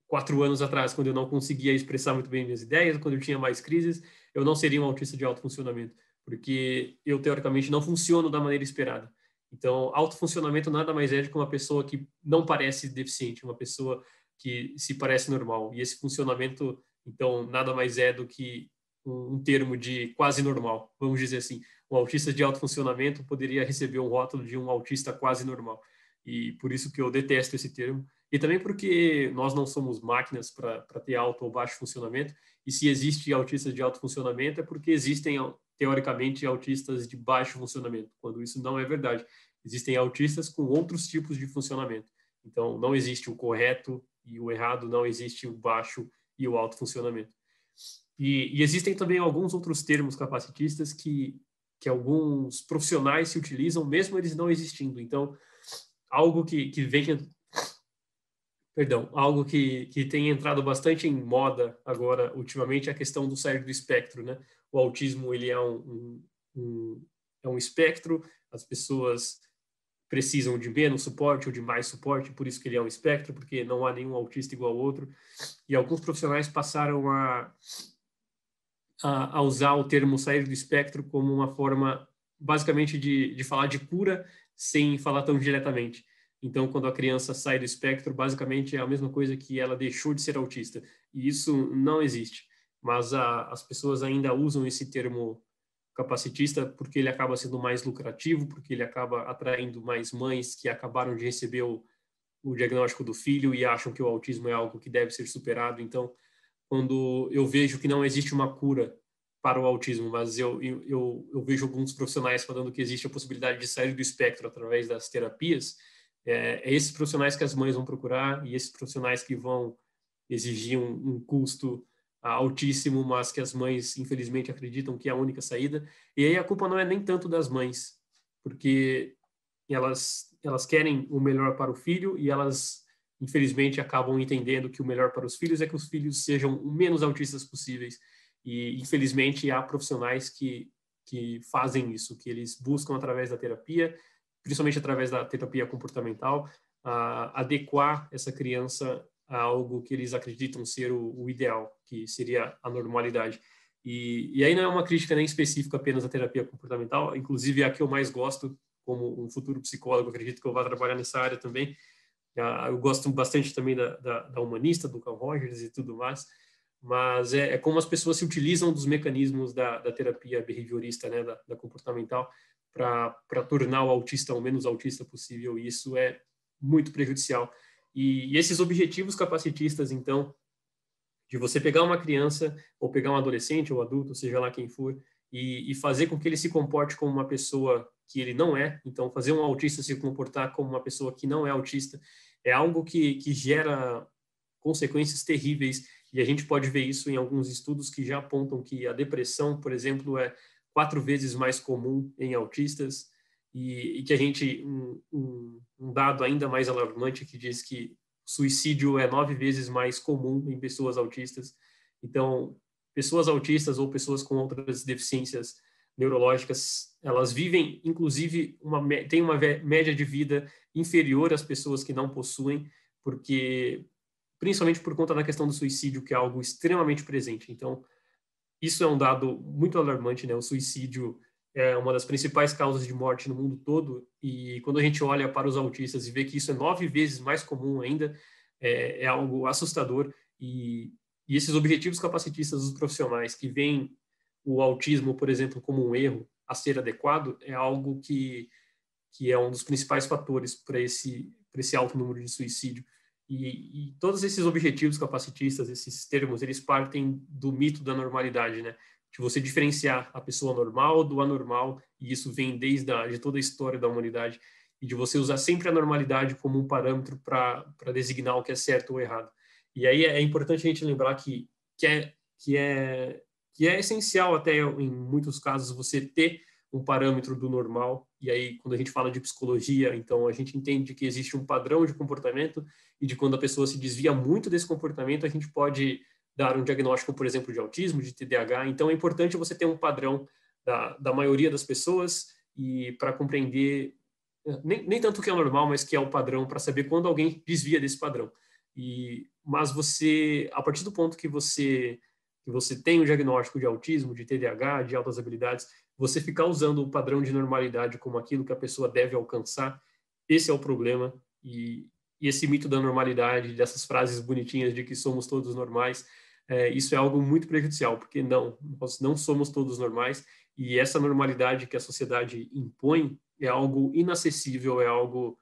4 anos atrás, quando eu não conseguia expressar muito bem minhas ideias, quando eu tinha mais crises, eu não seria um autista de alto funcionamento, porque eu, teoricamente, não funciono da maneira esperada. Então, alto funcionamento nada mais é do que uma pessoa que não parece deficiente, uma pessoa que se parece normal. E esse funcionamento, então, nada mais é do que um termo de quase normal, vamos dizer assim. Um autista de alto funcionamento poderia receber um rótulo de um autista quase normal. E por isso que eu detesto esse termo. E também porque nós não somos máquinas para ter alto ou baixo funcionamento. E se existe autistas de alto funcionamento é porque existem, teoricamente, autistas de baixo funcionamento, quando isso não é verdade. Existem autistas com outros tipos de funcionamento. Então, não existe o correto e o errado, não existe o baixo e o alto funcionamento. E existem também alguns outros termos capacitistas que alguns profissionais se utilizam, mesmo eles não existindo. Então, algo que vem, perdão, algo que tem entrado bastante em moda agora, ultimamente, é a questão do sair do espectro, né? O autismo, ele é é um espectro, as pessoas precisam de menos suporte ou de mais suporte, por isso que ele é um espectro, porque não há nenhum autista igual ao outro. E alguns profissionais passaram a usar o termo sair do espectro como uma forma, basicamente, de falar de cura sem falar tão diretamente. Então, quando a criança sai do espectro, basicamente é a mesma coisa que ela deixou de ser autista. E isso não existe. Mas as pessoas ainda usam esse termo capacitista porque ele acaba sendo mais lucrativo, porque ele acaba atraindo mais mães que acabaram de receber o diagnóstico do filho e acham que o autismo é algo que deve ser superado. Então, quando eu vejo que não existe uma cura para o autismo, mas eu vejo alguns profissionais falando que existe a possibilidade de sair do espectro através das terapias, é esses profissionais que as mães vão procurar e esses profissionais que vão exigir um custo altíssimo, mas que as mães, infelizmente, acreditam que é a única saída. E aí a culpa não é nem tanto das mães, porque elas querem o melhor para o filho e elas, infelizmente, acabam entendendo que o melhor para os filhos é que os filhos sejam o menos autistas possíveis. E, infelizmente, há profissionais que fazem isso, que eles buscam, através da terapia, principalmente através da terapia comportamental, adequar essa criança a algo que eles acreditam ser o ideal, que seria a normalidade. E aí não é uma crítica nem específica apenas à terapia comportamental, inclusive é a que eu mais gosto, como um futuro psicólogo, acredito que eu vá trabalhar nessa área também. Eu gosto bastante também da humanista, do Carl Rogers e tudo mais, mas é como as pessoas se utilizam dos mecanismos da terapia behaviorista, né, da comportamental, para tornar o autista o menos autista possível, e isso é muito prejudicial. E esses objetivos capacitistas, então, de você pegar uma criança, ou pegar um adolescente, ou adulto, seja lá quem for, e fazer com que ele se comporte como uma pessoa que ele não é, então fazer um autista se comportar como uma pessoa que não é autista, é algo que gera consequências terríveis, e a gente pode ver isso em alguns estudos que já apontam que a depressão, por exemplo, é 4 vezes mais comum em autistas, e que a gente, um dado ainda mais alarmante que diz que suicídio é 9 vezes mais comum em pessoas autistas. Então, pessoas autistas ou pessoas com outras deficiências neurológicas, elas vivem, inclusive, têm uma média de vida inferior às pessoas que não possuem, porque principalmente por conta da questão do suicídio, que é algo extremamente presente. Então, isso é um dado muito alarmante, né? O suicídio é uma das principais causas de morte no mundo todo, e quando a gente olha para os autistas e vê que isso é 9 vezes mais comum ainda, é algo assustador. E esses objetivos capacitistas dos profissionais que veem o autismo, por exemplo, como um erro a ser adequado, é algo que é um dos principais fatores para esse alto número de suicídio. E todos esses objetivos capacitistas, esses termos, eles partem do mito da normalidade, né? De você diferenciar a pessoa normal do anormal, e isso vem de toda a história da humanidade, e de você usar sempre a normalidade como um parâmetro para designar o que é certo ou errado. E aí é importante a gente lembrar que é, que é, que é essencial até em muitos casos você ter um parâmetro do normal. E aí, quando a gente fala de psicologia, então a gente entende que existe um padrão de comportamento, e de quando a pessoa se desvia muito desse comportamento, a gente pode dar um diagnóstico, por exemplo, de autismo, de TDAH. Então é importante você ter um padrão da maioria das pessoas, e para compreender nem tanto o que é normal, mas que é o padrão, para saber quando alguém desvia desse padrão. Mas você, a partir do ponto que você tem o diagnóstico de autismo, de TDAH, de altas habilidades, você ficar usando o padrão de normalidade como aquilo que a pessoa deve alcançar, esse é o problema. E esse mito da normalidade, dessas frases bonitinhas de que somos todos normais, isso é algo muito prejudicial, porque nós não somos todos normais, e essa normalidade que a sociedade impõe é algo inacessível, é algo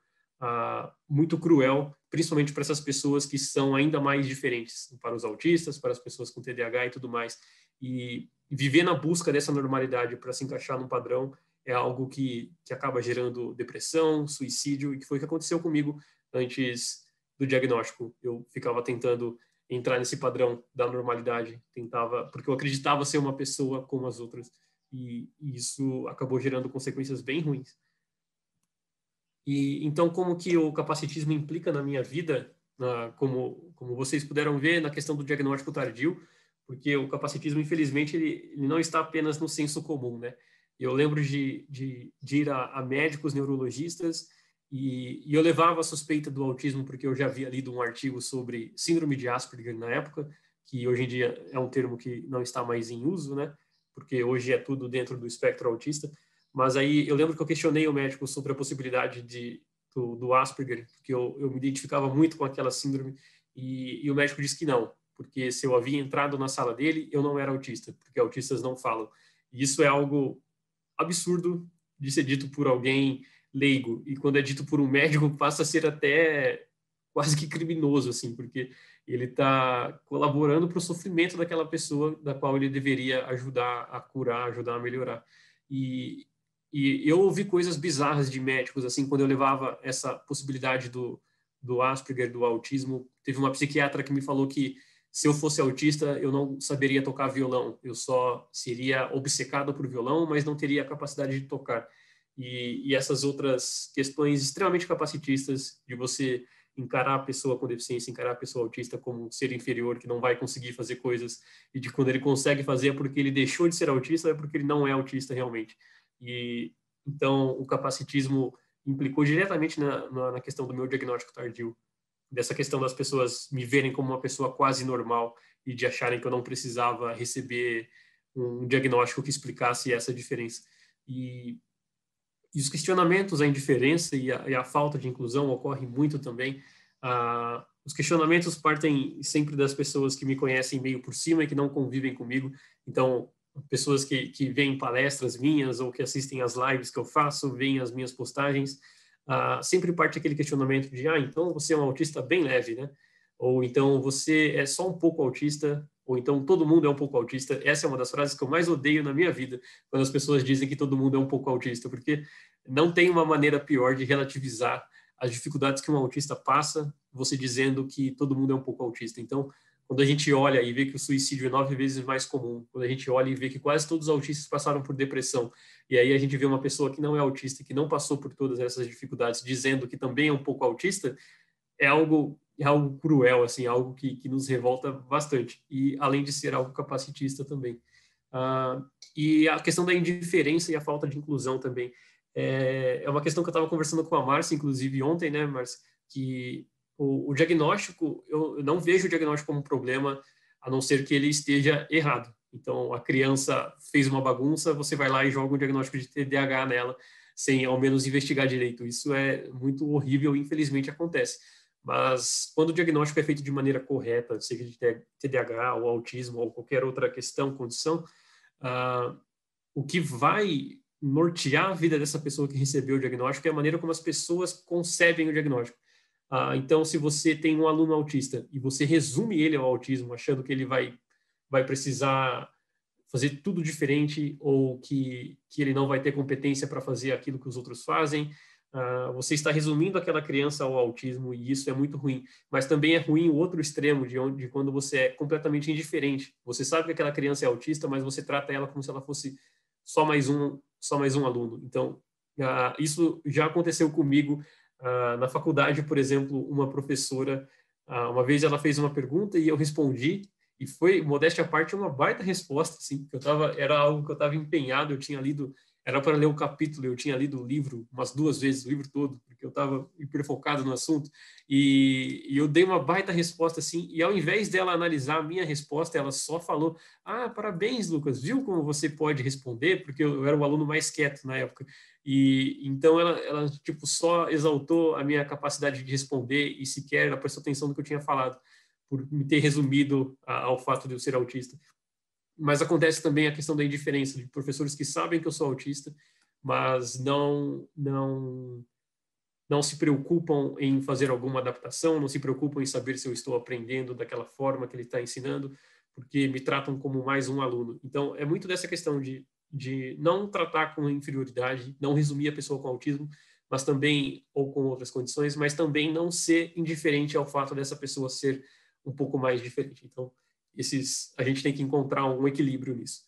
muito cruel, principalmente para essas pessoas que são ainda mais diferentes, para os autistas, para as pessoas com TDAH e tudo mais. E viver na busca dessa normalidade para se encaixar num padrão é algo que acaba gerando depressão, suicídio, e que foi o que aconteceu comigo antes do diagnóstico. Eu ficava tentando entrar nesse padrão da normalidade, porque eu acreditava ser uma pessoa como as outras, e isso acabou gerando consequências bem ruins. E então, como que o capacitismo implica na minha vida, como vocês puderam ver na questão do diagnóstico tardio, porque o capacitismo, infelizmente, ele não está apenas no senso comum, né? Eu lembro de ir a médicos neurologistas, e eu levava a suspeita do autismo porque eu já havia lido um artigo sobre síndrome de Asperger na época, que hoje em dia é um termo que não está mais em uso, né? Porque hoje é tudo dentro do espectro autista. Mas aí eu lembro que eu questionei o médico sobre a possibilidade do Asperger, porque eu me identificava muito com aquela síndrome, e o médico disse que não, porque se eu havia entrado na sala dele, eu não era autista, porque autistas não falam. E isso é algo absurdo de ser dito por alguém leigo, e quando é dito por um médico passa a ser até quase que criminoso, assim, porque ele está colaborando para o sofrimento daquela pessoa da qual ele deveria ajudar a curar, ajudar a melhorar. E, e eu ouvi coisas bizarras de médicos, assim, quando eu levava essa possibilidade do Asperger, do autismo. Teve uma psiquiatra que me falou que se eu fosse autista, eu não saberia tocar violão, eu só seria obcecado por violão, mas não teria a capacidade de tocar. E essas outras questões extremamente capacitistas de você encarar a pessoa com deficiência, encarar a pessoa autista como um ser inferior que não vai conseguir fazer coisas, e de quando ele consegue fazer é porque ele deixou de ser autista, é porque ele não é autista realmente. E então o capacitismo implicou diretamente na questão do meu diagnóstico tardio, dessa questão das pessoas me verem como uma pessoa quase normal e de acharem que eu não precisava receber um diagnóstico que explicasse essa diferença. E os questionamentos, a indiferença e a falta de inclusão ocorrem muito também. Os questionamentos partem sempre das pessoas que me conhecem meio por cima e que não convivem comigo. Então, pessoas que veem palestras minhas ou que assistem às lives que eu faço, veem as minhas postagens, sempre parte aquele questionamento de, então você é um autista bem leve, né? Ou então você é só um pouco autista, ou então todo mundo é um pouco autista. Essa é uma das frases que eu mais odeio na minha vida, quando as pessoas dizem que todo mundo é um pouco autista, porque não tem uma maneira pior de relativizar as dificuldades que um autista passa, você dizendo que todo mundo é um pouco autista. Então, quando a gente olha e vê que o suicídio é 9 vezes mais comum, quando a gente olha e vê que quase todos os autistas passaram por depressão, e aí a gente vê uma pessoa que não é autista, que não passou por todas essas dificuldades, dizendo que também é um pouco autista, é algo cruel, assim, algo que nos revolta bastante. E além de ser algo capacitista também. E a questão da indiferença e a falta de inclusão também. É uma questão que eu estava conversando com a Márcia, inclusive ontem, né, Márcia, que o diagnóstico, eu não vejo o diagnóstico como um problema, a não ser que ele esteja errado. Então, a criança fez uma bagunça, você vai lá e joga um diagnóstico de TDAH nela, sem ao menos investigar direito. Isso é muito horrível e infelizmente acontece. Mas quando o diagnóstico é feito de maneira correta, seja de TDAH ou autismo ou qualquer outra questão, condição, o que vai nortear a vida dessa pessoa que recebeu o diagnóstico é a maneira como as pessoas concebem o diagnóstico. Então, se você tem um aluno autista e você resume ele ao autismo, achando que ele vai precisar fazer tudo diferente ou que ele não vai ter competência para fazer aquilo que os outros fazem, você está resumindo aquela criança ao autismo e isso é muito ruim. Mas também é ruim o outro extremo de quando você é completamente indiferente. Você sabe que aquela criança é autista, mas você trata ela como se ela fosse só mais um aluno. Então, isso já aconteceu comigo na faculdade, por exemplo, uma professora, uma vez ela fez uma pergunta e eu respondi, e foi, modéstia à parte, uma baita resposta, assim, que era algo que eu estava empenhado, eu tinha lido, era para ler um capítulo, eu tinha lido o livro umas 2 vezes, o livro todo, porque eu estava hiperfocado no assunto, e eu dei uma baita resposta, assim, e ao invés dela analisar a minha resposta, ela só falou, parabéns, Lucas, viu como você pode responder? Porque eu era o aluno mais quieto na época, e então ela tipo, só exaltou a minha capacidade de responder e sequer ela prestou atenção no que eu tinha falado, por me ter resumido ao fato de eu ser autista. Mas acontece também a questão da indiferença de professores que sabem que eu sou autista, mas não se preocupam em fazer alguma adaptação, não se preocupam em saber se eu estou aprendendo daquela forma que ele está ensinando, porque me tratam como mais um aluno. Então, é muito dessa questão de não tratar com inferioridade, não resumir a pessoa com autismo, mas também, ou com outras condições, mas também não ser indiferente ao fato dessa pessoa ser um pouco mais diferente. Então, a gente tem que encontrar um equilíbrio nisso.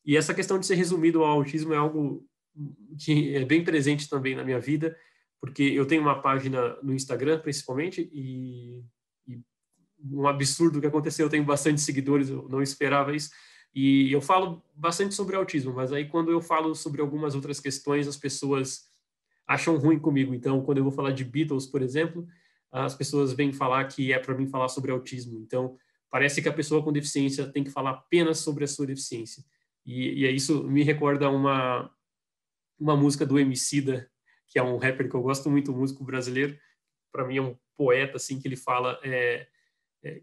E essa questão de ser resumido ao autismo é algo que é bem presente também na minha vida, porque eu tenho uma página no Instagram, principalmente, e um absurdo que aconteceu, eu tenho bastante seguidores, eu não esperava isso, e eu falo bastante sobre autismo, mas aí quando eu falo sobre algumas outras questões, as pessoas acham ruim comigo. Então, quando eu vou falar de Beatles, por exemplo, as pessoas vêm falar que é para mim falar sobre autismo. Então, parece que a pessoa com deficiência tem que falar apenas sobre a sua deficiência. E isso me recorda uma música do Emicida, que é um rapper que eu gosto muito, um músico brasileiro. Para mim é um poeta, assim, que ele fala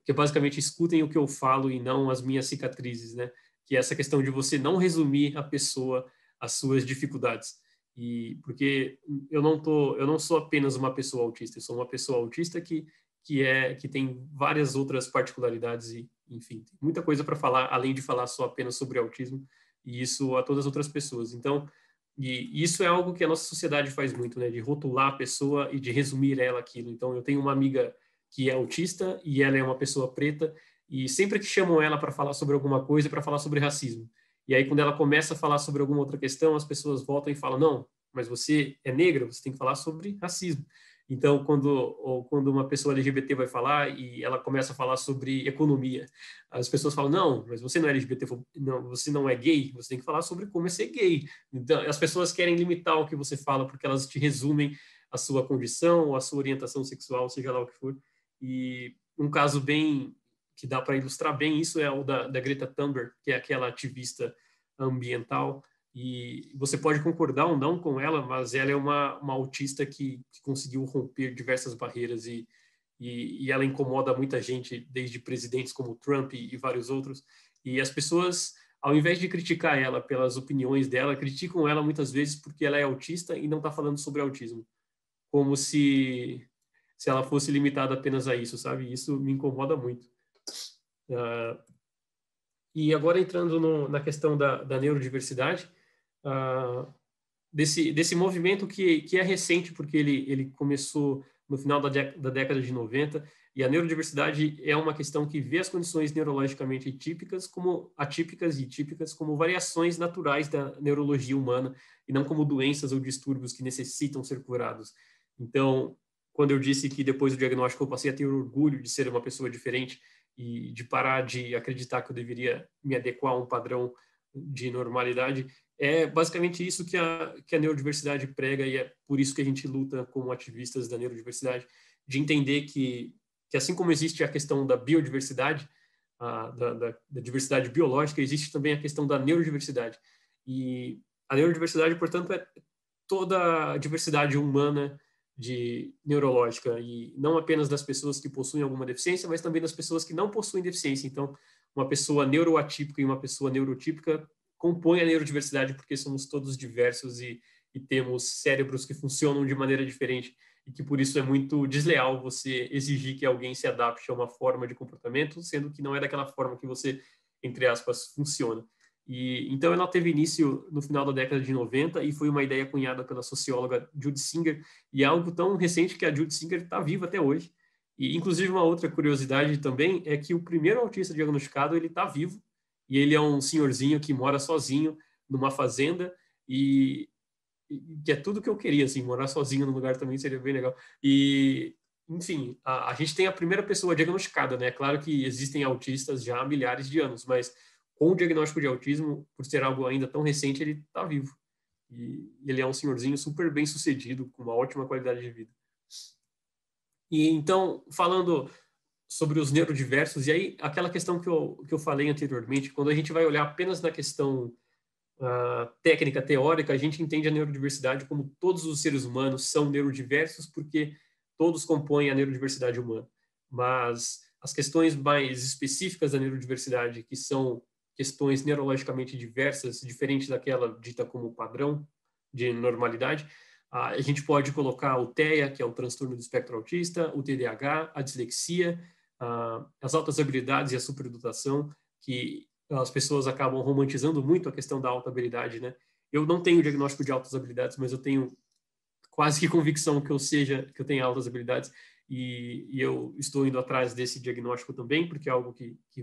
que basicamente escutem o que eu falo e não as minhas cicatrizes, né? Que é essa questão de você não resumir a pessoa às suas dificuldades. E porque eu não sou apenas uma pessoa autista, eu sou uma pessoa autista que tem várias outras particularidades e, enfim, tem muita coisa para falar além de falar só apenas sobre autismo, e isso a todas as outras pessoas. Então, e isso é algo que a nossa sociedade faz muito, né, de rotular a pessoa e de resumir ela aquilo. Então, eu tenho uma amiga que é autista e ela é uma pessoa preta e sempre que chamam ela para falar sobre alguma coisa, é para falar sobre racismo. E aí, quando ela começa a falar sobre alguma outra questão, as pessoas voltam e falam, não, mas você é negra, você tem que falar sobre racismo. Então, quando uma pessoa LGBT vai falar e ela começa a falar sobre economia, as pessoas falam, não, mas você não é LGBT, não, você não é gay, você tem que falar sobre como é ser gay. Então, as pessoas querem limitar o que você fala, porque elas te resumem a sua condição, a sua orientação sexual, seja lá o que for. E um caso bem que dá para ilustrar bem isso é o da Greta Thunberg, que é aquela ativista ambiental, e você pode concordar ou não com ela, mas ela é uma autista que conseguiu romper diversas barreiras e ela incomoda muita gente, desde presidentes como Trump e vários outros. E as pessoas, ao invés de criticar ela pelas opiniões dela, criticam ela muitas vezes porque ela é autista e não está falando sobre autismo, como se ela fosse limitada apenas a isso, sabe? Isso me incomoda muito. E agora entrando na questão da neurodiversidade, desse movimento que é recente, porque ele começou no final da década de 90, e a neurodiversidade é uma questão que vê as condições neurologicamente típicas como atípicas e típicas como variações naturais da neurologia humana, e não como doenças ou distúrbios que necessitam ser curados. Então, quando eu disse que depois do diagnóstico eu passei a ter orgulho de ser uma pessoa diferente e de parar de acreditar que eu deveria me adequar a um padrão de normalidade, é basicamente isso que a neurodiversidade prega, e é por isso que a gente luta como ativistas da neurodiversidade, de entender que assim como existe a questão da biodiversidade, da diversidade biológica, existe também a questão da neurodiversidade. E a neurodiversidade, portanto, é toda a diversidade humana neurológica, e não apenas das pessoas que possuem alguma deficiência, mas também das pessoas que não possuem deficiência. Então, uma pessoa neuroatípica e uma pessoa neurotípica compõem a neurodiversidade, porque somos todos diversos e temos cérebros que funcionam de maneira diferente, e que por isso é muito desleal você exigir que alguém se adapte a uma forma de comportamento, sendo que não é daquela forma que você, entre aspas, funciona. E então ela teve início no final da década de 90 e foi uma ideia cunhada pela socióloga Judy Singer, e é algo tão recente que a Judy Singer está viva até hoje. E inclusive uma outra curiosidade também é que o primeiro autista diagnosticado, ele está vivo, e ele é um senhorzinho que mora sozinho numa fazenda, e que é tudo que eu queria, assim, morar sozinho num lugar também seria bem legal. E, enfim, a gente tem a primeira pessoa diagnosticada, né? Claro que existem autistas já há milhares de anos, mas com o diagnóstico de autismo, por ser algo ainda tão recente, ele está vivo. E ele é um senhorzinho super bem sucedido, com uma ótima qualidade de vida. E então, falando sobre os neurodiversos, e aí aquela questão que eu falei anteriormente, quando a gente vai olhar apenas na questão técnica, teórica, a gente entende a neurodiversidade como todos os seres humanos são neurodiversos, porque todos compõem a neurodiversidade humana. Mas as questões mais específicas da neurodiversidade, que são questões neurologicamente diversas, diferentes daquela dita como padrão de normalidade, a gente pode colocar o TEA, que é o transtorno do espectro autista, o TDAH, a dislexia, as altas habilidades e a superdotação, que as pessoas acabam romantizando muito a questão da alta habilidade, né? Eu não tenho diagnóstico de altas habilidades, mas eu tenho quase que convicção que eu tenho altas habilidades, e eu estou indo atrás desse diagnóstico também, porque é algo que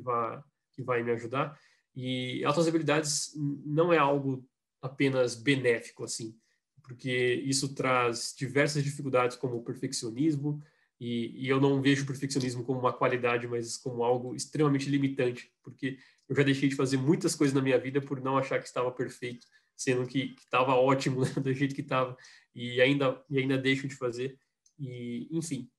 vai me ajudar. E altas habilidades não é algo apenas benéfico, assim, porque isso traz diversas dificuldades, como o perfeccionismo, e eu não vejo o perfeccionismo como uma qualidade, mas como algo extremamente limitante, porque eu já deixei de fazer muitas coisas na minha vida por não achar que estava perfeito, sendo que estava ótimo, né, do jeito que estava, e ainda deixo de fazer. E, enfim,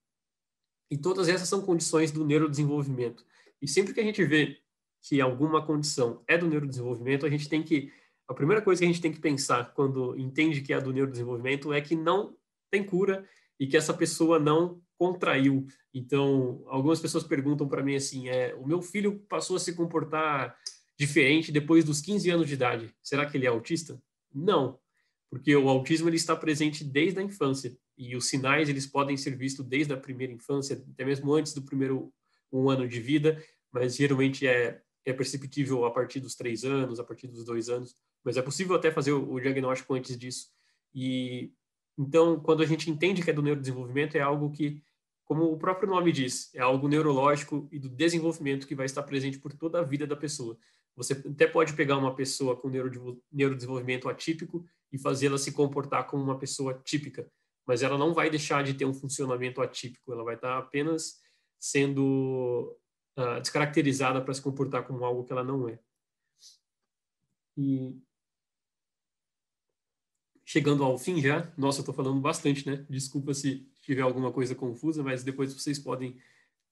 e todas essas são condições do neurodesenvolvimento. E sempre que a gente vê que alguma condição é do neurodesenvolvimento, a primeira coisa que a gente tem que pensar quando entende que é do neurodesenvolvimento é que não tem cura e que essa pessoa não contraiu. Então, algumas pessoas perguntam para mim assim, o meu filho passou a se comportar diferente depois dos 15 anos de idade. Será que ele é autista? Não, porque o autismo ele está presente desde a infância, e os sinais eles podem ser vistos desde a primeira infância, até mesmo antes do primeiro um ano de vida, mas geralmente é perceptível a partir dos 3 anos, a partir dos 2 anos, mas é possível até fazer o diagnóstico antes disso. E então, quando a gente entende que é do neurodesenvolvimento, é algo que como o próprio nome diz, é algo neurológico e do desenvolvimento que vai estar presente por toda a vida da pessoa. Você até pode pegar uma pessoa com neurodesenvolvimento atípico e fazê-la se comportar como uma pessoa típica, mas ela não vai deixar de ter um funcionamento atípico, ela vai estar apenas sendo descaracterizada para se comportar como algo que ela não é. E chegando ao fim já, nossa, eu estou falando bastante, né? Desculpa se tiver alguma coisa confusa, mas depois vocês podem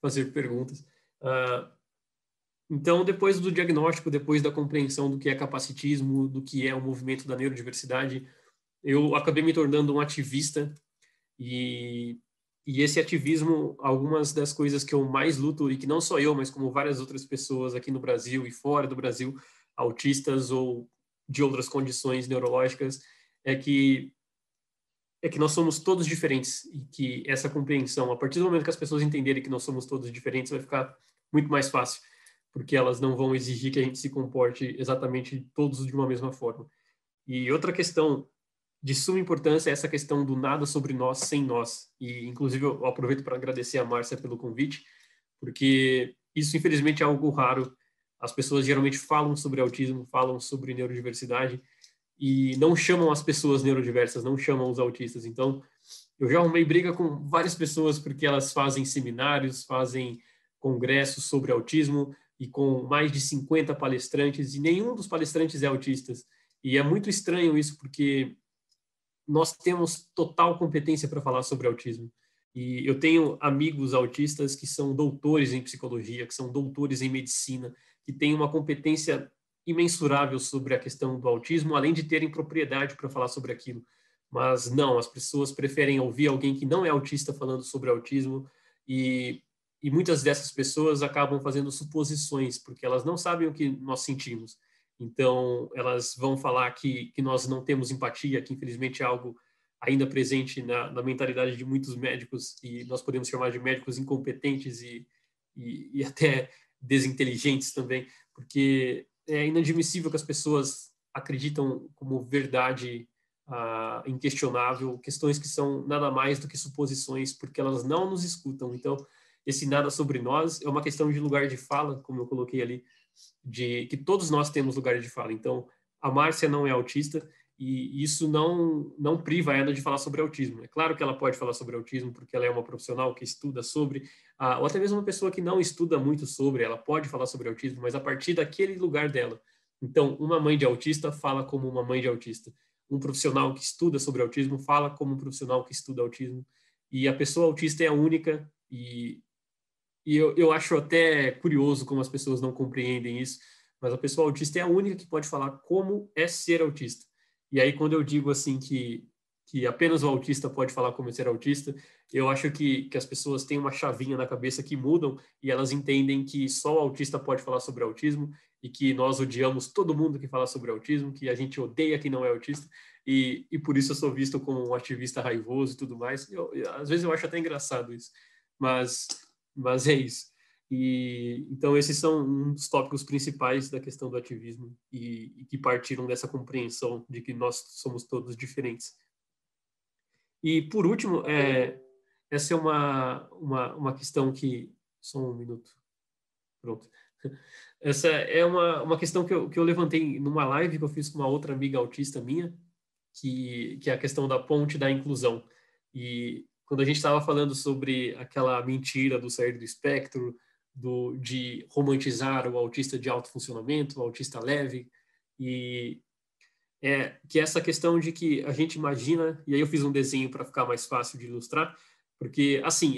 fazer perguntas. Então, depois do diagnóstico, depois da compreensão do que é capacitismo, do que é o movimento da neurodiversidade, eu acabei me tornando um ativista e esse ativismo, algumas das coisas que eu mais luto, e que não só eu, mas como várias outras pessoas aqui no Brasil e fora do Brasil, autistas ou de outras condições neurológicas, é que nós somos todos diferentes e que essa compreensão, a partir do momento que as pessoas entenderem que nós somos todos diferentes, vai ficar muito mais fácil, porque elas não vão exigir que a gente se comporte exatamente todos de uma mesma forma. E outra questão de suma importância é essa questão do nada sobre nós sem nós. E, inclusive, eu aproveito para agradecer a Márcia pelo convite, porque isso, infelizmente, é algo raro. As pessoas geralmente falam sobre autismo, falam sobre neurodiversidade e não chamam as pessoas neurodiversas, não chamam os autistas. Então, eu já arrumei briga com várias pessoas porque elas fazem seminários, fazem congressos sobre autismo e com mais de 50 palestrantes e nenhum dos palestrantes é autista. E é muito estranho isso porque nós temos total competência para falar sobre autismo. E eu tenho amigos autistas que são doutores em psicologia, que são doutores em medicina, que têm uma competência imensurável sobre a questão do autismo, além de terem propriedade para falar sobre aquilo. Mas não, as pessoas preferem ouvir alguém que não é autista falando sobre autismo e muitas dessas pessoas acabam fazendo suposições, porque elas não sabem o que nós sentimos. Então, elas vão falar que nós não temos empatia, que infelizmente é algo ainda presente na mentalidade de muitos médicos, e nós podemos chamar de médicos incompetentes e até desinteligentes também, porque é inadmissível que as pessoas acreditam como verdade inquestionável questões que são nada mais do que suposições, porque elas não nos escutam. Então, esse nada sobre nós é uma questão de lugar de fala, como eu coloquei ali, de que todos nós temos lugar de fala. Então, a Márcia não é autista e isso não priva ela de falar sobre autismo. É claro que ela pode falar sobre autismo porque ela é uma profissional que estuda sobre, ou até mesmo uma pessoa que não estuda muito sobre, ela pode falar sobre autismo, mas a partir daquele lugar dela. Então, uma mãe de autista fala como uma mãe de autista. Um profissional que estuda sobre autismo fala como um profissional que estuda autismo. E a pessoa autista é a única e eu acho até curioso como as pessoas não compreendem isso, mas a pessoa autista é a única que pode falar como é ser autista. E aí, quando eu digo assim que apenas o autista pode falar como é ser autista, eu acho que as pessoas têm uma chavinha na cabeça que mudam e elas entendem que só o autista pode falar sobre autismo e que nós odiamos todo mundo que fala sobre autismo, que a gente odeia quem não é autista e por isso eu sou visto como um ativista raivoso e tudo mais. Às vezes eu acho até engraçado isso, mas é isso. E então esses são um dos tópicos principais da questão do ativismo e que partiram dessa compreensão de que nós somos todos diferentes. E por último, essa é uma questão que só um minuto, pronto. Essa é uma questão que eu levantei numa live que eu fiz com uma outra amiga autista minha, que é a questão da ponte da inclusão. E quando a gente estava falando sobre aquela mentira do sair do espectro, de romantizar o autista de alto funcionamento, o autista leve, e que essa questão de que a gente imagina, e aí eu fiz um desenho para ficar mais fácil de ilustrar, porque, assim,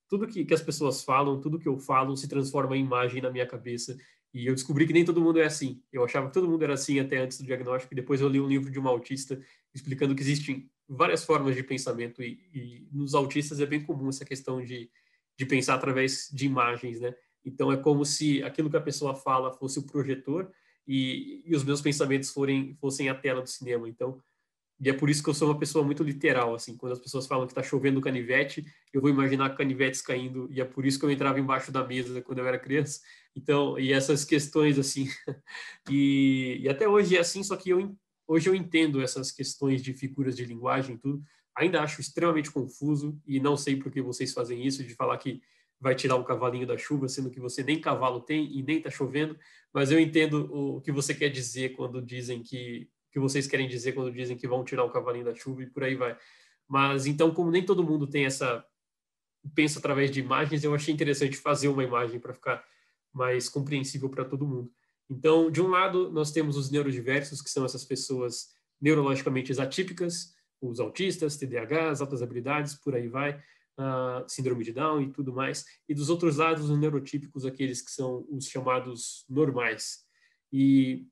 tudo que as pessoas falam, tudo que eu falo se transforma em imagem na minha cabeça, e eu descobri que nem todo mundo é assim. Eu achava que todo mundo era assim até antes do diagnóstico, e depois eu li um livro de uma autista explicando que existem várias formas de pensamento, e nos autistas é bem comum essa questão de pensar através de imagens, né? Então é como se aquilo que a pessoa fala fosse o projetor, e os meus pensamentos fossem a tela do cinema. Então, e é por isso que eu sou uma pessoa muito literal, assim, quando as pessoas falam que está chovendo canivete, eu vou imaginar canivetes caindo, e é por isso que eu entrava embaixo da mesa quando eu era criança. Então, e essas questões, assim, e até hoje é assim, só que hoje eu entendo essas questões de figuras de linguagem e tudo, ainda acho extremamente confuso e não sei por que vocês fazem isso, de falar que vai tirar o cavalinho da chuva, sendo que você nem cavalo tem e nem está chovendo, mas eu entendo o que você quer dizer quando dizem que vocês querem dizer quando dizem que vão tirar o cavalinho da chuva e por aí vai. Mas então, como nem todo mundo tem pensa através de imagens, eu achei interessante fazer uma imagem para ficar mais compreensível para todo mundo. Então, de um lado, nós temos os neurodiversos, que são essas pessoas neurologicamente atípicas, os autistas, TDAHs, altas habilidades, por aí vai, síndrome de Down e tudo mais. E dos outros lados, os neurotípicos, aqueles que são os chamados normais. E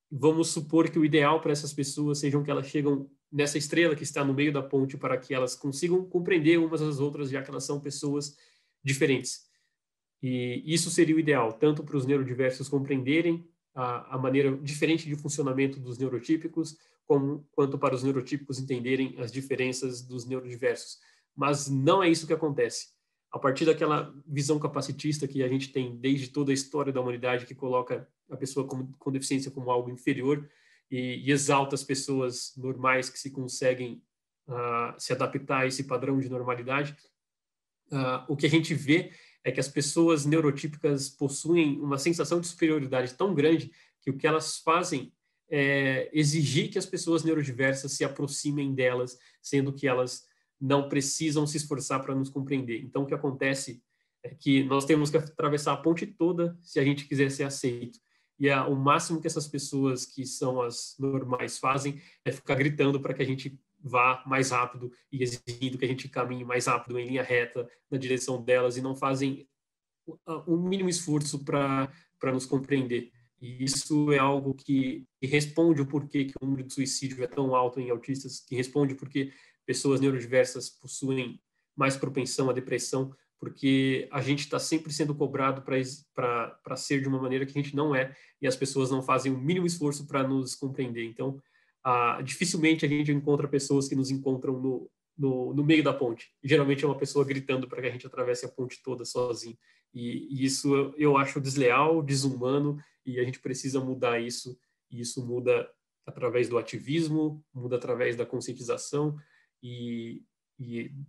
vamos supor que o ideal para essas pessoas sejam que elas chegam nessa estrela que está no meio da ponte para que elas consigam compreender umas às outras, já que elas são pessoas diferentes. E isso seria o ideal, tanto para os neurodiversos compreenderem a maneira diferente de funcionamento dos neurotípicos, quanto para os neurotípicos entenderem as diferenças dos neurodiversos. Mas não é isso que acontece. A partir daquela visão capacitista que a gente tem desde toda a história da humanidade, que coloca a pessoa com deficiência como algo inferior e exalta as pessoas normais que se conseguem se adaptar a esse padrão de normalidade, o que a gente vê é que as pessoas neurotípicas possuem uma sensação de superioridade tão grande que o que elas fazem é exigir que as pessoas neurodiversas se aproximem delas, sendo que elas não precisam se esforçar para nos compreender. Então, o que acontece é que nós temos que atravessar a ponte toda se a gente quiser ser aceito. E o máximo que essas pessoas que são as normais fazem é ficar gritando para que a gente vá mais rápido e exigindo que a gente caminhe mais rápido em linha reta na direção delas e não fazem um mínimo esforço para nos compreender. E isso é algo que responde o porquê que o número de suicídio é tão alto em autistas, que responde porque pessoas neurodiversas possuem mais propensão à depressão, porque a gente está sempre sendo cobrado para ser de uma maneira que a gente não é, e as pessoas não fazem o mínimo esforço para nos compreender. Então, dificilmente a gente encontra pessoas que nos encontram no meio da ponte. Geralmente é uma pessoa gritando para que a gente atravesse a ponte toda sozinho. E isso eu acho desleal, desumano, e a gente precisa mudar isso. E isso muda através do ativismo, muda através da conscientização e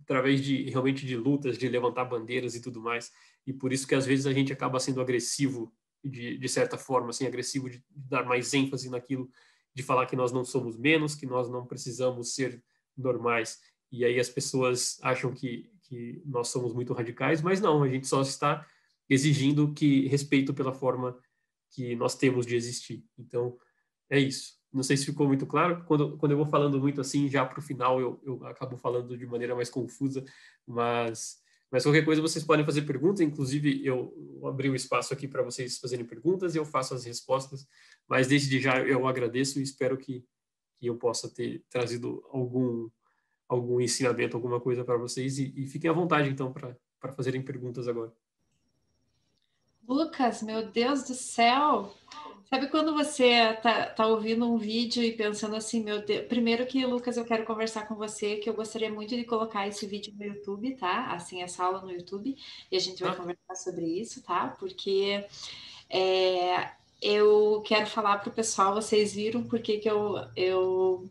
através realmente de lutas, de levantar bandeiras e tudo mais. E por isso que às vezes a gente acaba sendo agressivo, de certa forma, assim, agressivo de dar mais ênfase naquilo, de falar que nós não somos menos, que nós não precisamos ser normais. E aí as pessoas acham que nós somos muito radicais, mas não, a gente só está exigindo respeito pela forma que nós temos de existir. Então, é isso. Não sei se ficou muito claro. Quando eu vou falando muito assim, já para o final eu acabo falando de maneira mais confusa, mas qualquer coisa vocês podem fazer perguntas. Inclusive, eu abri o espaço aqui para vocês fazerem perguntas e eu faço as respostas. Mas desde já eu agradeço e espero que eu possa ter trazido algum ensinamento, alguma coisa para vocês. E fiquem à vontade, então, para fazerem perguntas agora. Lucas, meu Deus do céu! Sabe quando você tá ouvindo um vídeo e pensando assim, meu Deus... Primeiro que, Lucas, eu quero conversar com você, que eu gostaria muito de colocar esse vídeo no YouTube, tá? Assim, essa aula no YouTube, e a gente vai conversar sobre isso, tá? Porque eu quero falar para o pessoal, vocês viram porque que eu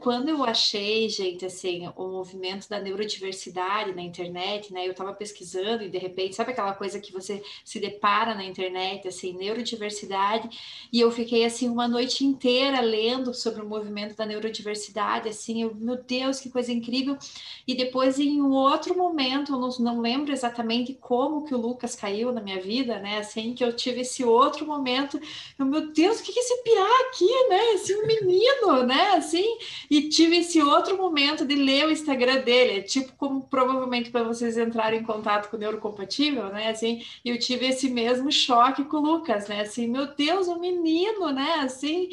quando eu achei, gente, assim, o movimento da neurodiversidade na internet, né? Eu estava pesquisando e de repente, sabe aquela coisa que você se depara na internet, assim, neurodiversidade, e eu fiquei assim uma noite inteira lendo sobre o movimento da neurodiversidade, assim, meu Deus, que coisa incrível. E depois, em um outro momento, eu não lembro exatamente como que o Lucas caiu na minha vida, né? Assim, que eu tive esse outro momento, meu Deus, o que é esse pirá aqui, né? Assim, um menino, né? Assim, e tive esse outro momento de ler o Instagram dele, tipo como provavelmente para vocês entrarem em contato com o Neurocompatível, né, assim, e eu tive esse mesmo choque com o Lucas, né, assim, meu Deus, um menino, né, assim,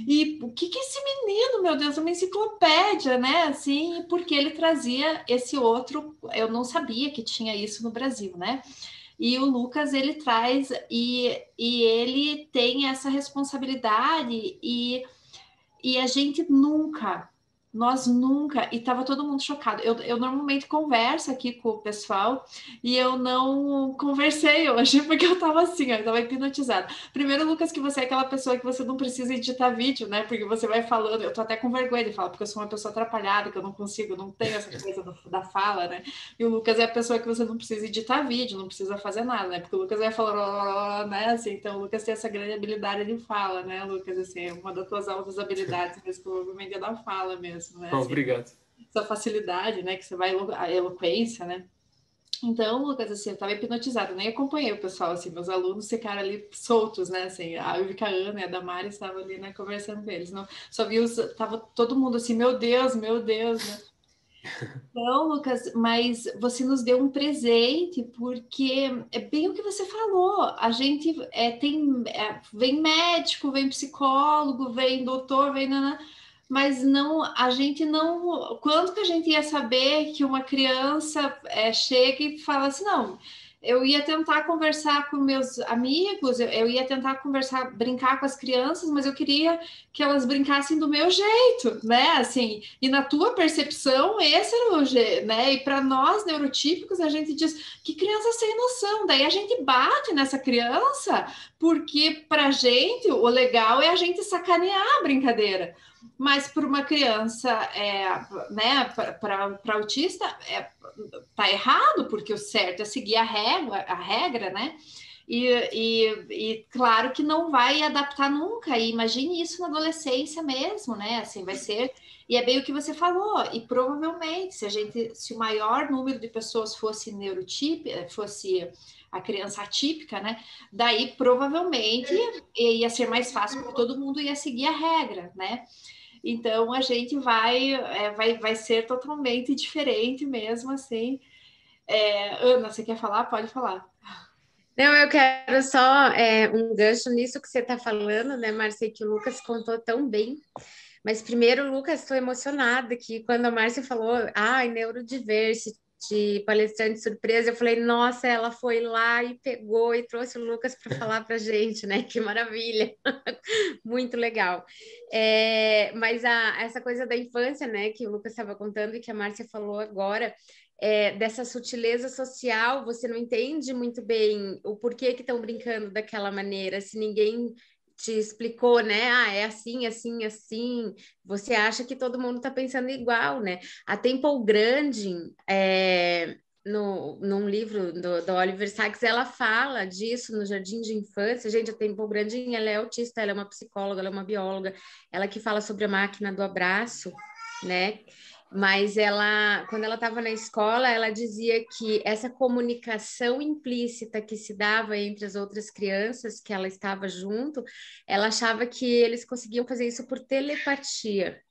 e o que é esse menino, meu Deus, uma enciclopédia, né, assim, porque ele trazia esse outro, eu não sabia que tinha isso no Brasil, né, e o Lucas, ele traz, e ele tem essa responsabilidade e a gente nunca Nós nunca, e estava todo mundo chocado. Eu normalmente converso aqui com o pessoal e eu não conversei hoje, porque eu estava assim, eu estava hipnotizada. Primeiro, Lucas, que você é aquela pessoa que você não precisa editar vídeo, né? Porque você vai falando, eu tô até com vergonha de falar, porque eu sou uma pessoa atrapalhada, que eu não consigo, não tenho essa coisa da fala, né? E o Lucas é a pessoa que você não precisa editar vídeo, não precisa fazer nada, né? Porque o Lucas vai falando, né? Assim, então o Lucas tem essa grande habilidade de fala, né, Lucas? Assim, é uma das tuas altas habilidades, mesmo, provavelmente é da fala mesmo, né? Assim, Obrigado. essa facilidade, né? Que você vai, a eloquência, né? Então, Lucas, assim, eu estava hipnotizada, nem acompanhei o pessoal, assim, meus alunos ficaram ali soltos, né, assim, a Ana e a Damari estavam ali, né, conversando com eles, não, só vi tava todo mundo assim, meu Deus, né. Não, Lucas, mas você nos deu um presente, porque é bem o que você falou. A gente vem médico, vem psicólogo, vem doutor, vem mas não, a gente não. Quando que a gente ia saber que uma criança chega e fala assim, não? Eu ia tentar conversar com meus amigos, eu ia tentar conversar, brincar com as crianças, mas eu queria que elas brincassem do meu jeito, né? Assim, e na tua percepção, esse era o jeito, né? E para nós neurotípicos, a gente diz que criança sem noção. Daí a gente bate nessa criança, porque para gente o legal é a gente sacanear a brincadeira. Mas para uma criança, né, para autista, tá errado, porque o certo é seguir a regra, né? E claro que não vai adaptar nunca. E imagine isso na adolescência mesmo, né? Assim, vai ser. E é bem o que você falou. E provavelmente, se o maior número de pessoas fosse neurotípica, fosse a criança atípica, né? Daí provavelmente ia ser mais fácil, porque todo mundo ia seguir a regra, né? Então a gente vai ser totalmente diferente mesmo, assim. Ana, você quer falar? Pode falar. Não, eu quero só um gancho nisso que você está falando, né, Márcia, que o Lucas contou tão bem. Mas primeiro, Lucas, estou emocionada aqui quando a Márcia falou, neurodiversity, palestrante surpresa, eu falei, nossa, ela foi lá e pegou e trouxe o Lucas para falar para a gente, né? Que maravilha, muito legal. Mas essa coisa da infância, né, que o Lucas estava contando e que a Márcia falou agora, dessa sutileza social, você não entende muito bem o porquê que estão brincando daquela maneira, se ninguém te explicou, né? É assim, assim, assim. Você acha que todo mundo está pensando igual, né? A Temple Grandin, num livro do Oliver Sacks, ela fala disso no Jardim de Infância. Gente, a Temple Grandin, ela é autista, ela é uma psicóloga, ela é uma bióloga, ela que fala sobre a máquina do abraço, né? Mas quando ela estava na escola, ela dizia que essa comunicação implícita que se dava entre as outras crianças que ela estava junto, ela achava que eles conseguiam fazer isso por telepatia.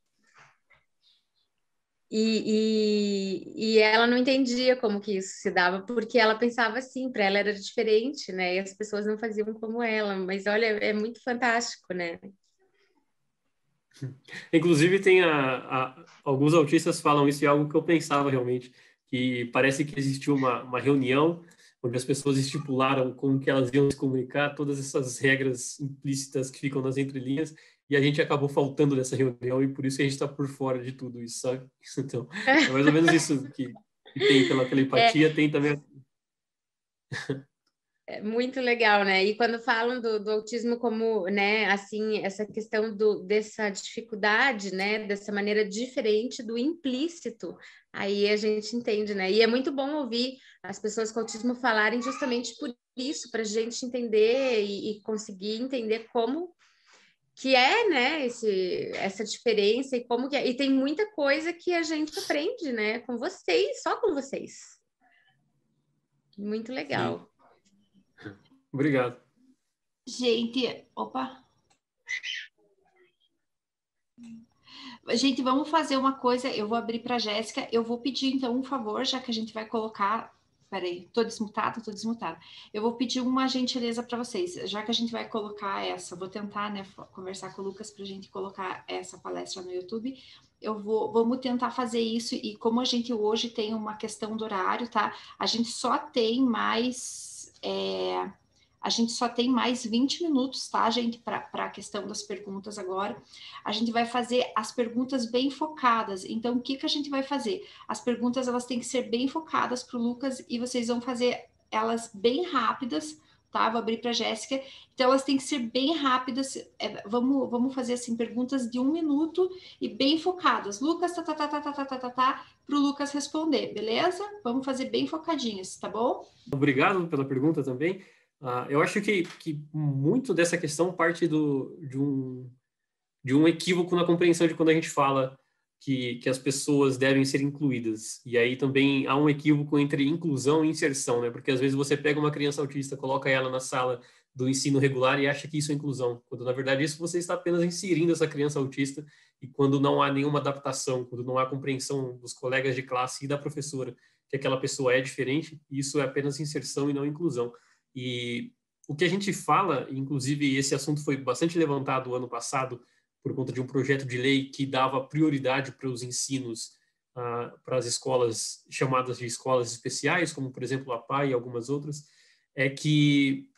E ela não entendia como que isso se dava, porque ela pensava assim, para ela era diferente, né? E as pessoas não faziam como ela. Mas olha, é muito fantástico, né? Inclusive, tem alguns autistas falam isso, e é algo que eu pensava realmente, que parece que existiu uma reunião onde as pessoas estipularam como que elas iam se comunicar, todas essas regras implícitas que ficam nas entrelinhas, e a gente acabou faltando dessa reunião, e por isso que a gente está por fora de tudo isso, sabe? Então, é mais ou menos isso que tem pela telepatia, tem também... É muito legal, né? E quando falam do autismo como, né, assim, essa questão dessa dificuldade, né, dessa maneira diferente do implícito, aí a gente entende, né? E é muito bom ouvir as pessoas com autismo falarem justamente por isso, para a gente entender e conseguir entender como que né, essa diferença e como que é. E tem muita coisa que a gente aprende, né, com vocês, só com vocês. Muito legal. Sim. Obrigado. Gente, opa. Gente, vamos fazer uma coisa. Eu vou abrir para a Jéssica. Eu vou pedir, então, um favor, já que a gente vai colocar. Peraí, tô desmutada. Eu vou pedir uma gentileza para vocês. Já que a gente vai colocar vou tentar, né, conversar com o Lucas para a gente colocar essa palestra no YouTube. Vamos tentar fazer isso. E como a gente hoje tem uma questão do horário, tá? A gente só tem mais. A gente só tem mais 20 minutos, tá, gente, para a questão das perguntas agora. A gente vai fazer as perguntas bem focadas. Então, o que a gente vai fazer? As perguntas, elas têm que ser bem focadas para o Lucas e vocês vão fazer elas bem rápidas, tá? Vou abrir para a Jéssica. Então, elas têm que ser bem rápidas. Vamos fazer, assim, perguntas de 1 minuto e bem focadas. Lucas, para o Lucas responder, beleza? Vamos fazer bem focadinhas, tá bom? Obrigado pela pergunta também. Eu acho que muito dessa questão parte de um equívoco na compreensão de quando a gente fala que as pessoas devem ser incluídas. E aí também há um equívoco entre inclusão e inserção, né? Porque às vezes você pega uma criança autista, coloca ela na sala do ensino regular e acha que isso é inclusão, quando na verdade isso você está apenas inserindo essa criança autista, e quando não há nenhuma adaptação, quando não há compreensão dos colegas de classe e da professora que aquela pessoa é diferente, isso é apenas inserção e não inclusão. E o que a gente fala, inclusive esse assunto foi bastante levantado ano passado por conta de um projeto de lei que dava prioridade para os ensinos para as escolas chamadas de escolas especiais, como por exemplo a PAI e algumas outras, é que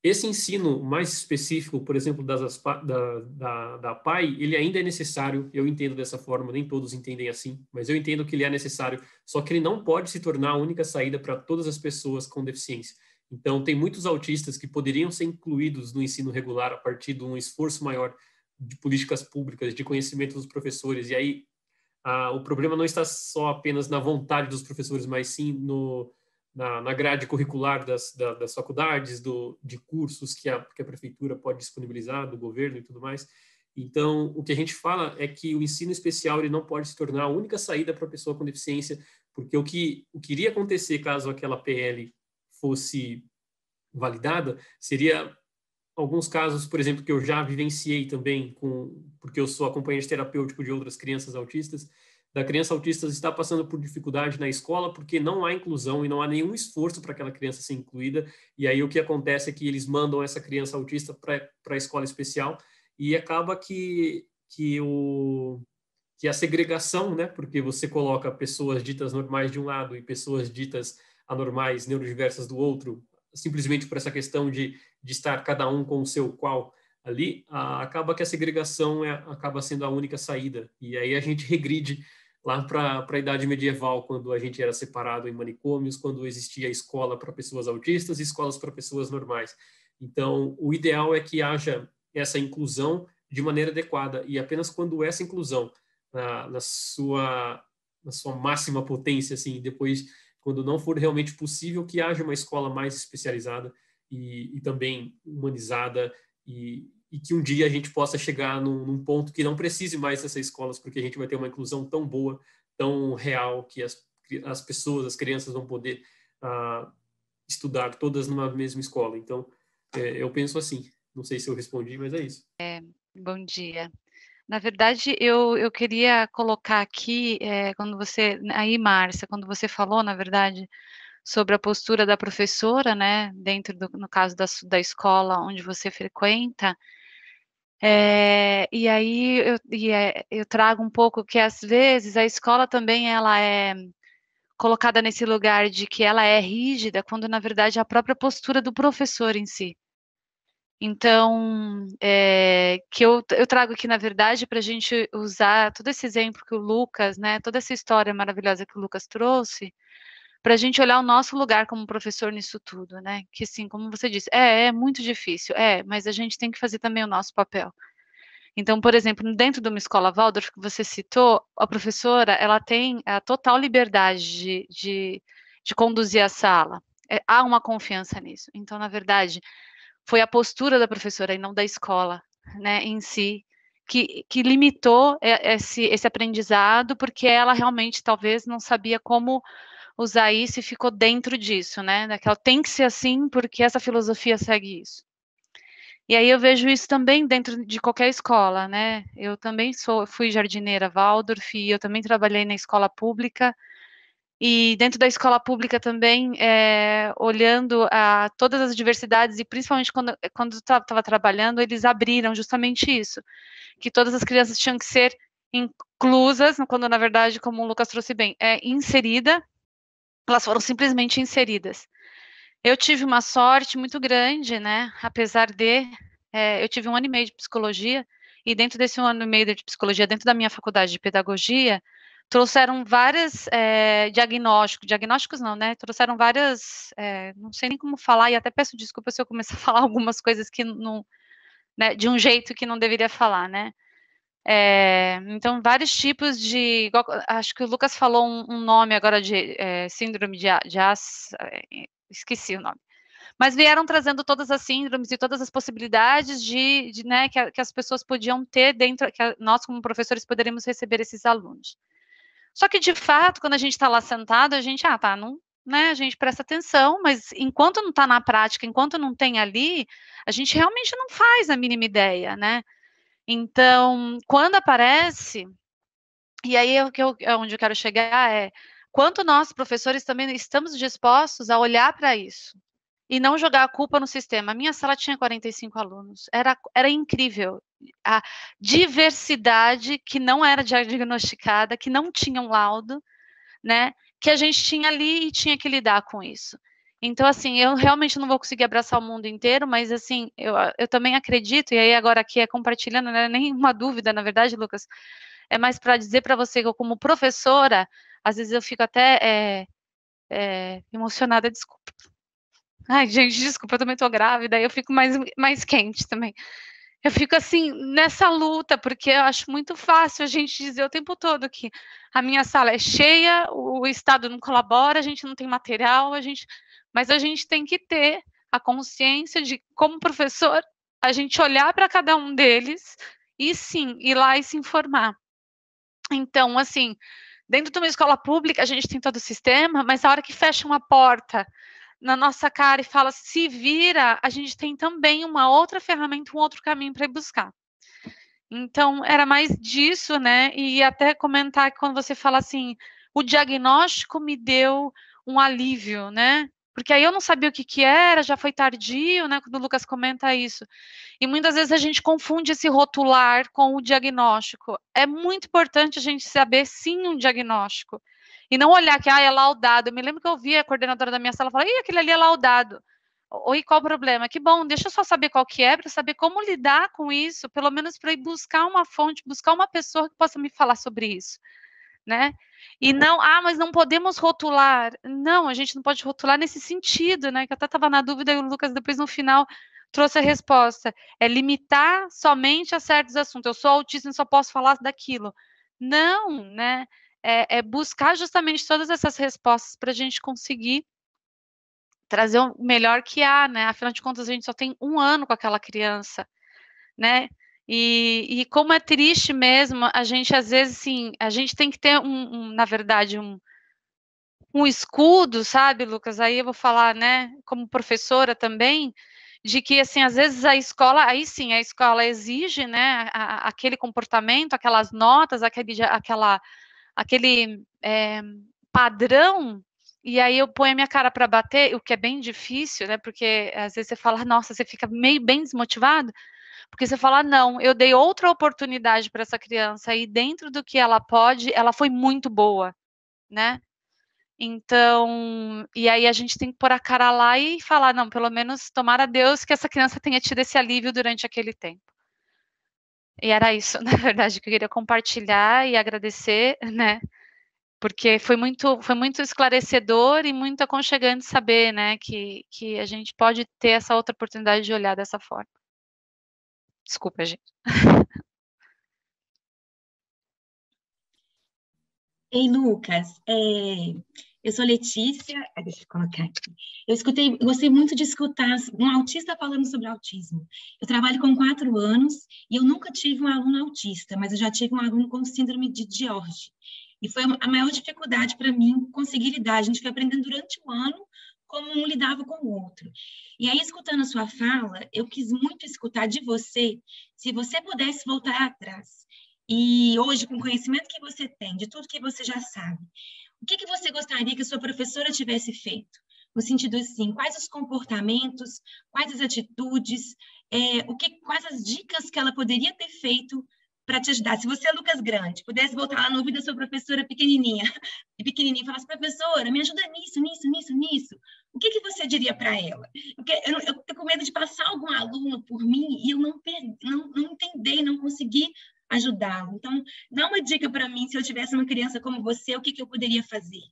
esse ensino mais específico, por exemplo, da PAI, ele ainda é necessário, eu entendo dessa forma, nem todos entendem assim, mas eu entendo que ele é necessário, só que ele não pode se tornar a única saída para todas as pessoas com deficiência. Então, tem muitos autistas que poderiam ser incluídos no ensino regular a partir de um esforço maior de políticas públicas, de conhecimento dos professores, e aí o problema não está só apenas na vontade dos professores, mas sim na grade curricular das faculdades, de cursos que a prefeitura pode disponibilizar, do governo e tudo mais. Então, o que a gente fala é que o ensino especial ele não pode se tornar a única saída para a pessoa com deficiência, porque o que iria acontecer caso aquela PL fosse validada seria alguns casos, por exemplo, que eu já vivenciei também, porque eu sou acompanhante terapêutico de outras crianças autistas, da criança autista está passando por dificuldade na escola porque não há inclusão e não há nenhum esforço para aquela criança ser incluída, e aí o que acontece é que eles mandam essa criança autista para a escola especial e acaba que a segregação, né, porque você coloca pessoas ditas normais de um lado e pessoas ditas anormais, neurodiversas do outro, simplesmente por essa questão de estar cada um com o seu qual ali, acaba que a segregação acaba sendo a única saída, e aí a gente regride lá para a idade medieval, quando a gente era separado em manicômios, quando existia escola para pessoas autistas e escolas para pessoas normais. Então, o ideal é que haja essa inclusão de maneira adequada, e apenas quando essa inclusão, na sua máxima potência, assim, depois, quando não for realmente possível, que haja uma escola mais especializada e também humanizada, e que um dia a gente possa chegar num ponto que não precise mais dessas escolas, porque a gente vai ter uma inclusão tão boa, tão real, que as pessoas, as crianças vão poder estudar todas numa mesma escola. Então, eu penso assim. Não sei se eu respondi, mas é isso. Bom dia. Na verdade, eu queria colocar aqui, Márcia, quando você falou, na verdade, sobre a postura da professora, né, no caso da escola onde você frequenta, e aí eu trago um pouco que, às vezes, a escola também ela é colocada nesse lugar de que ela é rígida, quando, na verdade, é a própria postura do professor em si. Então, que eu trago aqui, na verdade, para a gente usar todo esse exemplo que o Lucas, né, toda essa história maravilhosa que o Lucas trouxe, para a gente olhar o nosso lugar como professor nisso tudo, né? Que, sim, como você disse, é muito difícil, mas a gente tem que fazer também o nosso papel. Então, por exemplo, dentro de uma escola Waldorf que você citou, a professora, ela tem a total liberdade de conduzir a sala. Há uma confiança nisso. Então, na verdade, foi a postura da professora e não da escola, né, em si, que limitou esse aprendizado, porque ela realmente talvez não sabia como usar isso e ficou dentro disso, né, daquela tem que ser assim porque essa filosofia segue isso. E aí eu vejo isso também dentro de qualquer escola, né, eu também fui jardineira Waldorf e eu também trabalhei na escola pública, e dentro da escola pública também, olhando a todas as diversidades, e principalmente quando eu estava trabalhando, eles abriram justamente isso, que todas as crianças tinham que ser inclusas, quando na verdade, como o Lucas trouxe bem, inserida, elas foram simplesmente inseridas. Eu tive uma sorte muito grande, né? Apesar de... eu tive 1 ano e meio de psicologia, e dentro desse 1 ano e meio de psicologia, dentro da minha faculdade de pedagogia, trouxeram vários diagnósticos não, né? Trouxeram várias, não sei nem como falar, e até peço desculpa se eu começar a falar algumas coisas que não, né, de um jeito que não deveria falar, né? Então, vários tipos de, acho que o Lucas falou um nome agora de síndrome de esqueci o nome. Mas vieram trazendo todas as síndromes e todas as possibilidades né, que as pessoas podiam ter dentro, que nós como professores poderíamos receber esses alunos. Só que, de fato, quando a gente está lá sentado, a gente, não, né, a gente presta atenção, mas enquanto não está na prática, enquanto não tem ali, a gente realmente não faz a mínima ideia, né? Então, quando aparece, e aí onde eu quero chegar quanto nós, professores, também estamos dispostos a olhar para isso e não jogar a culpa no sistema. A minha sala tinha 45 alunos, era incrível. A diversidade que não era diagnosticada, que não tinha um laudo, né, que a gente tinha ali e tinha que lidar com isso. Então, assim, eu realmente não vou conseguir abraçar o mundo inteiro, mas, assim, eu também acredito, e aí agora aqui compartilhando, não é nenhuma dúvida, na verdade, Lucas, é mais para dizer para você que eu, como professora, às vezes eu fico até emocionada, desculpa. Ai, gente, desculpa, eu também tô grávida, eu fico mais quente também. Eu fico, assim, nessa luta, porque eu acho muito fácil a gente dizer o tempo todo que a minha sala é cheia, o Estado não colabora, a gente não tem material, mas a gente tem que ter a consciência de, como professor, a gente olhar para cada um deles e, sim, ir lá e se informar. Então, assim, dentro de uma escola pública, a gente tem todo o sistema, mas a hora que fecha uma porta na nossa cara e fala, se vira, a gente tem também uma outra ferramenta, um outro caminho para ir buscar. Então, era mais disso, né? E até comentar que quando você fala assim, o diagnóstico me deu um alívio, né? Porque aí eu não sabia o que era, já foi tardio, né? Quando o Lucas comenta isso. E muitas vezes a gente confunde esse rotular com o diagnóstico. É muito importante a gente saber, sim, um diagnóstico. E não olhar que, é laudado. Eu me lembro que eu vi a coordenadora da minha sala falar, aquele ali é laudado. Oi, qual o problema? Que bom, deixa eu só saber qual que é, para saber como lidar com isso, pelo menos para ir buscar uma fonte, buscar uma pessoa que possa me falar sobre isso, né? E não, mas não podemos rotular. Não, a gente não pode rotular nesse sentido, né? Que eu até estava na dúvida e o Lucas depois no final trouxe a resposta. É limitar somente a certos assuntos. Eu sou autista e só posso falar daquilo. Não, né? É buscar justamente todas essas respostas para a gente conseguir trazer o melhor que há, né? Afinal de contas, a gente só tem 1 ano com aquela criança, né? E como é triste mesmo, a gente, às vezes, sim, a gente tem que ter, na verdade, um escudo, sabe, Lucas? Aí eu vou falar, né, como professora também, de que, assim, às vezes a escola, aí sim, a escola exige, né, aquele comportamento, aquelas notas, aquele padrão, e aí eu ponho a minha cara para bater, o que é bem difícil, né, porque às vezes você fala, nossa, você fica meio bem desmotivado, porque você fala, não, eu dei outra oportunidade para essa criança, e dentro do que ela pode, ela foi muito boa, né? Então, e aí a gente tem que pôr a cara lá e falar, não, pelo menos tomara a Deus que essa criança tenha tido esse alívio durante aquele tempo. E era isso, na verdade, que eu queria compartilhar e agradecer, né? Porque foi muito esclarecedor e muito aconchegante saber, né, que a gente pode ter essa outra oportunidade de olhar dessa forma. Desculpa, gente. Ei, Lucas, eu sou Letícia, deixa eu colocar aqui. Eu gostei muito de escutar um autista falando sobre autismo. Eu trabalho com 4 anos e eu nunca tive um aluno autista, mas eu já tive um aluno com síndrome de Diorge. E foi a maior dificuldade para mim conseguir lidar. A gente foi aprendendo durante o ano como um lidava com o outro. E aí, escutando a sua fala, eu quis muito escutar de você, se você pudesse voltar atrás. E hoje, com o conhecimento que você tem, de tudo que você já sabe, o que você gostaria que a sua professora tivesse feito? No sentido assim, quais os comportamentos, quais as atitudes, quais as dicas que ela poderia ter feito para te ajudar. Se você, Lucas Grande, pudesse voltar lá no ouvido da sua professora pequenininha, e falasse, professora, me ajuda nisso, o que você diria para ela? Porque eu tô com medo de passar algum aluno por mim e eu não entender, não conseguir ajudá-lo. Então, dá uma dica para mim, se eu tivesse uma criança como você, o que eu poderia fazer?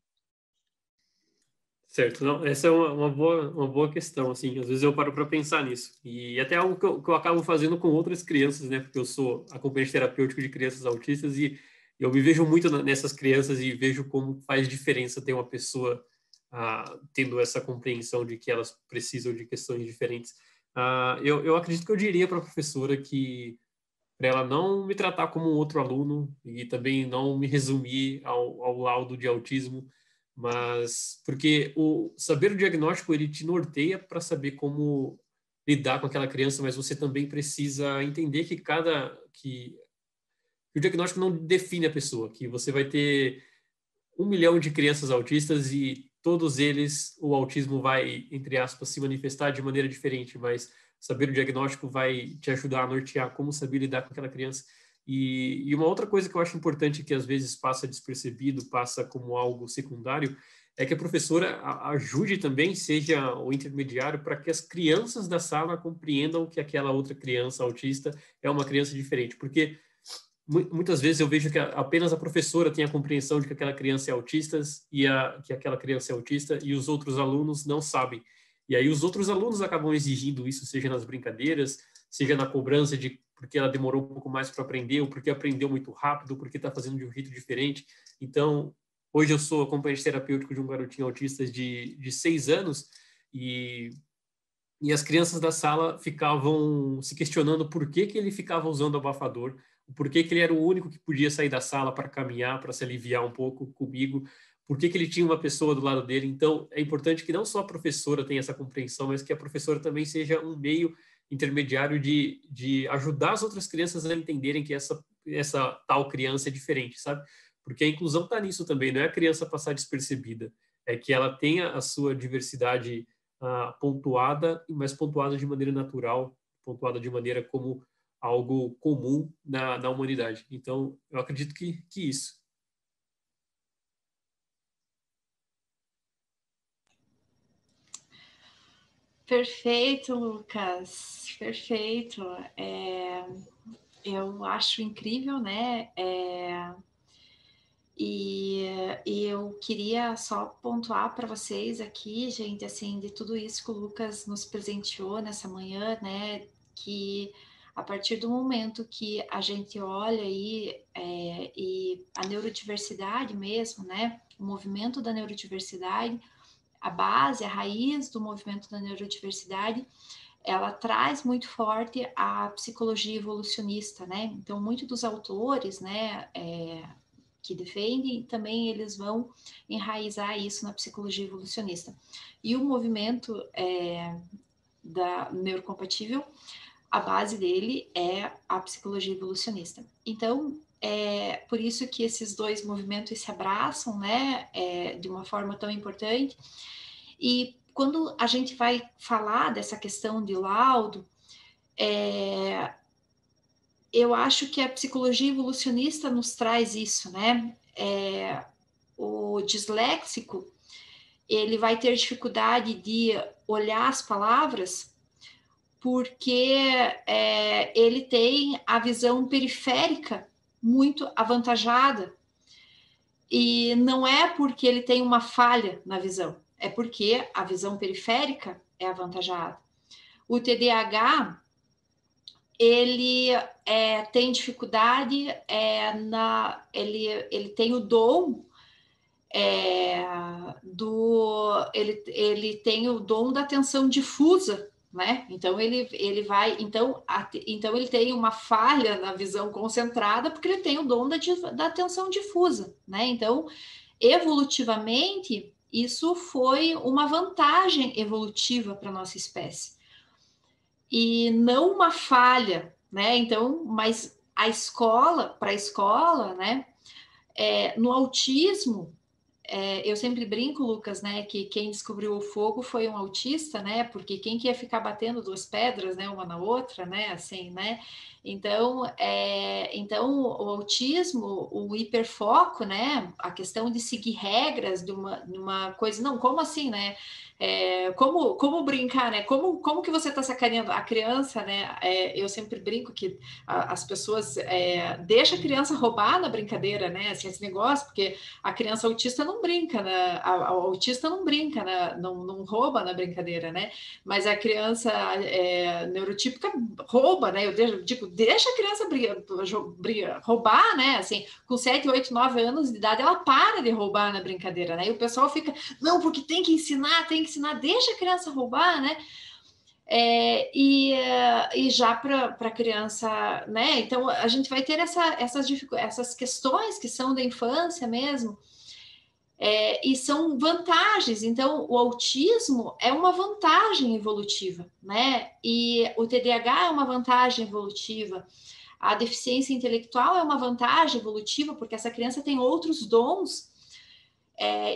Certo, não, essa é uma boa questão, assim, às vezes eu paro para pensar nisso, e até algo que eu acabo fazendo com outras crianças, né, porque eu sou acompanhante terapêutico de crianças autistas e eu me vejo muito nessas crianças e vejo como faz diferença ter uma pessoa tendo essa compreensão de que elas precisam de questões diferentes. Eu acredito que eu diria para a professora que para ela não me tratar como um outro aluno e também não me resumir ao laudo de autismo, mas porque saber o diagnóstico ele te norteia para saber como lidar com aquela criança, mas você também precisa entender que o diagnóstico não define a pessoa, que você vai ter 1 milhão de crianças autistas e todos eles, o autismo vai, entre aspas, se manifestar de maneira diferente, mas saber o diagnóstico vai te ajudar a nortear como saber lidar com aquela criança. E uma outra coisa que eu acho importante, que às vezes passa despercebido, passa como algo secundário, é que a professora ajude também, seja o intermediário, para que as crianças da sala compreendam que aquela outra criança autista é uma criança diferente. Porque muitas vezes eu vejo que apenas a professora tem a compreensão de que aquela criança é autista que aquela criança é autista e os outros alunos não sabem. E aí os outros alunos acabam exigindo isso, seja nas brincadeiras, seja na cobrança de porque ela demorou um pouco mais para aprender, ou porque aprendeu muito rápido, ou porque está fazendo de um jeito diferente. Então, hoje eu sou acompanhante terapêutico de um garotinho autista de 6 anos e as crianças da sala ficavam se questionando por que ele ficava usando abafador, por que ele era o único que podia sair da sala para caminhar, para se aliviar um pouco comigo, por que ele tinha uma pessoa do lado dele. Então, é importante que não só a professora tenha essa compreensão, mas que a professora também seja um meio intermediário de ajudar as outras crianças a entenderem que essa tal criança é diferente, sabe? Porque a inclusão está nisso também, não é a criança passar despercebida, é que ela tenha a sua diversidade pontuada, mas pontuada de maneira natural, pontuada de maneira como algo comum na humanidade. Então, eu acredito que isso. Perfeito, Lucas. Perfeito. Eu acho incrível, né? E eu queria só pontuar para vocês aqui, gente, assim, de tudo isso que o Lucas nos presenteou nessa manhã, né? Que a partir do momento que a gente olha aí e a neurodiversidade mesmo, né? O movimento da neurodiversidade, a base, a raiz do movimento da neurodiversidade, ela traz muito forte a psicologia evolucionista, né? Então, muitos dos autores, né, que defendem, também eles vão enraizar isso na psicologia evolucionista. E o movimento da neurocompatível, a base dele é a psicologia evolucionista. Então, é por isso que esses dois movimentos se abraçam, né, de uma forma tão importante. E quando a gente vai falar dessa questão de laudo, eu acho que a psicologia evolucionista nos traz isso, né? O disléxico, ele vai ter dificuldade de olhar as palavras porque ele tem a visão periférica muito avantajada. E não é porque ele tem uma falha na visão, é porque a visão periférica é avantajada. O TDAH, ele tem dificuldade, ele tem o dom ele tem o dom da atenção difusa, né? Então ele vai, então ele tem uma falha na visão concentrada porque ele tem o dom da atenção difusa, né? Então, evolutivamente, isso foi uma vantagem evolutiva para a nossa espécie. E não uma falha, né? Então, mas para a escola, né? No autismo, eu sempre brinco, Lucas, né, que quem descobriu o fogo foi um autista, né, porque quem que ia ficar batendo 2 pedras, né, uma na outra, né, assim, né, Então, o autismo, o hiperfoco, né? A questão de seguir regras de uma coisa, não, como assim, né? Como brincar, né? Como que você está sacaneando a criança, né? Eu sempre brinco que as pessoas deixam a criança roubar na brincadeira, né? Assim, esse negócio, porque a criança autista não brinca, né? A autista não brinca, né? Não rouba na brincadeira, né? Mas a criança neurotípica rouba, né? Eu digo, deixa a criança roubar, né? Assim, com 7, 8, 9 anos de idade, ela para de roubar na brincadeira, né? E o pessoal fica, não, porque tem que ensinar, deixa a criança roubar, né? E já para a criança, né? Então a gente vai ter essas questões que são da infância mesmo. E são vantagens. Então, o autismo é uma vantagem evolutiva, né? E o TDAH é uma vantagem evolutiva. A deficiência intelectual é uma vantagem evolutiva, porque essa criança tem outros dons.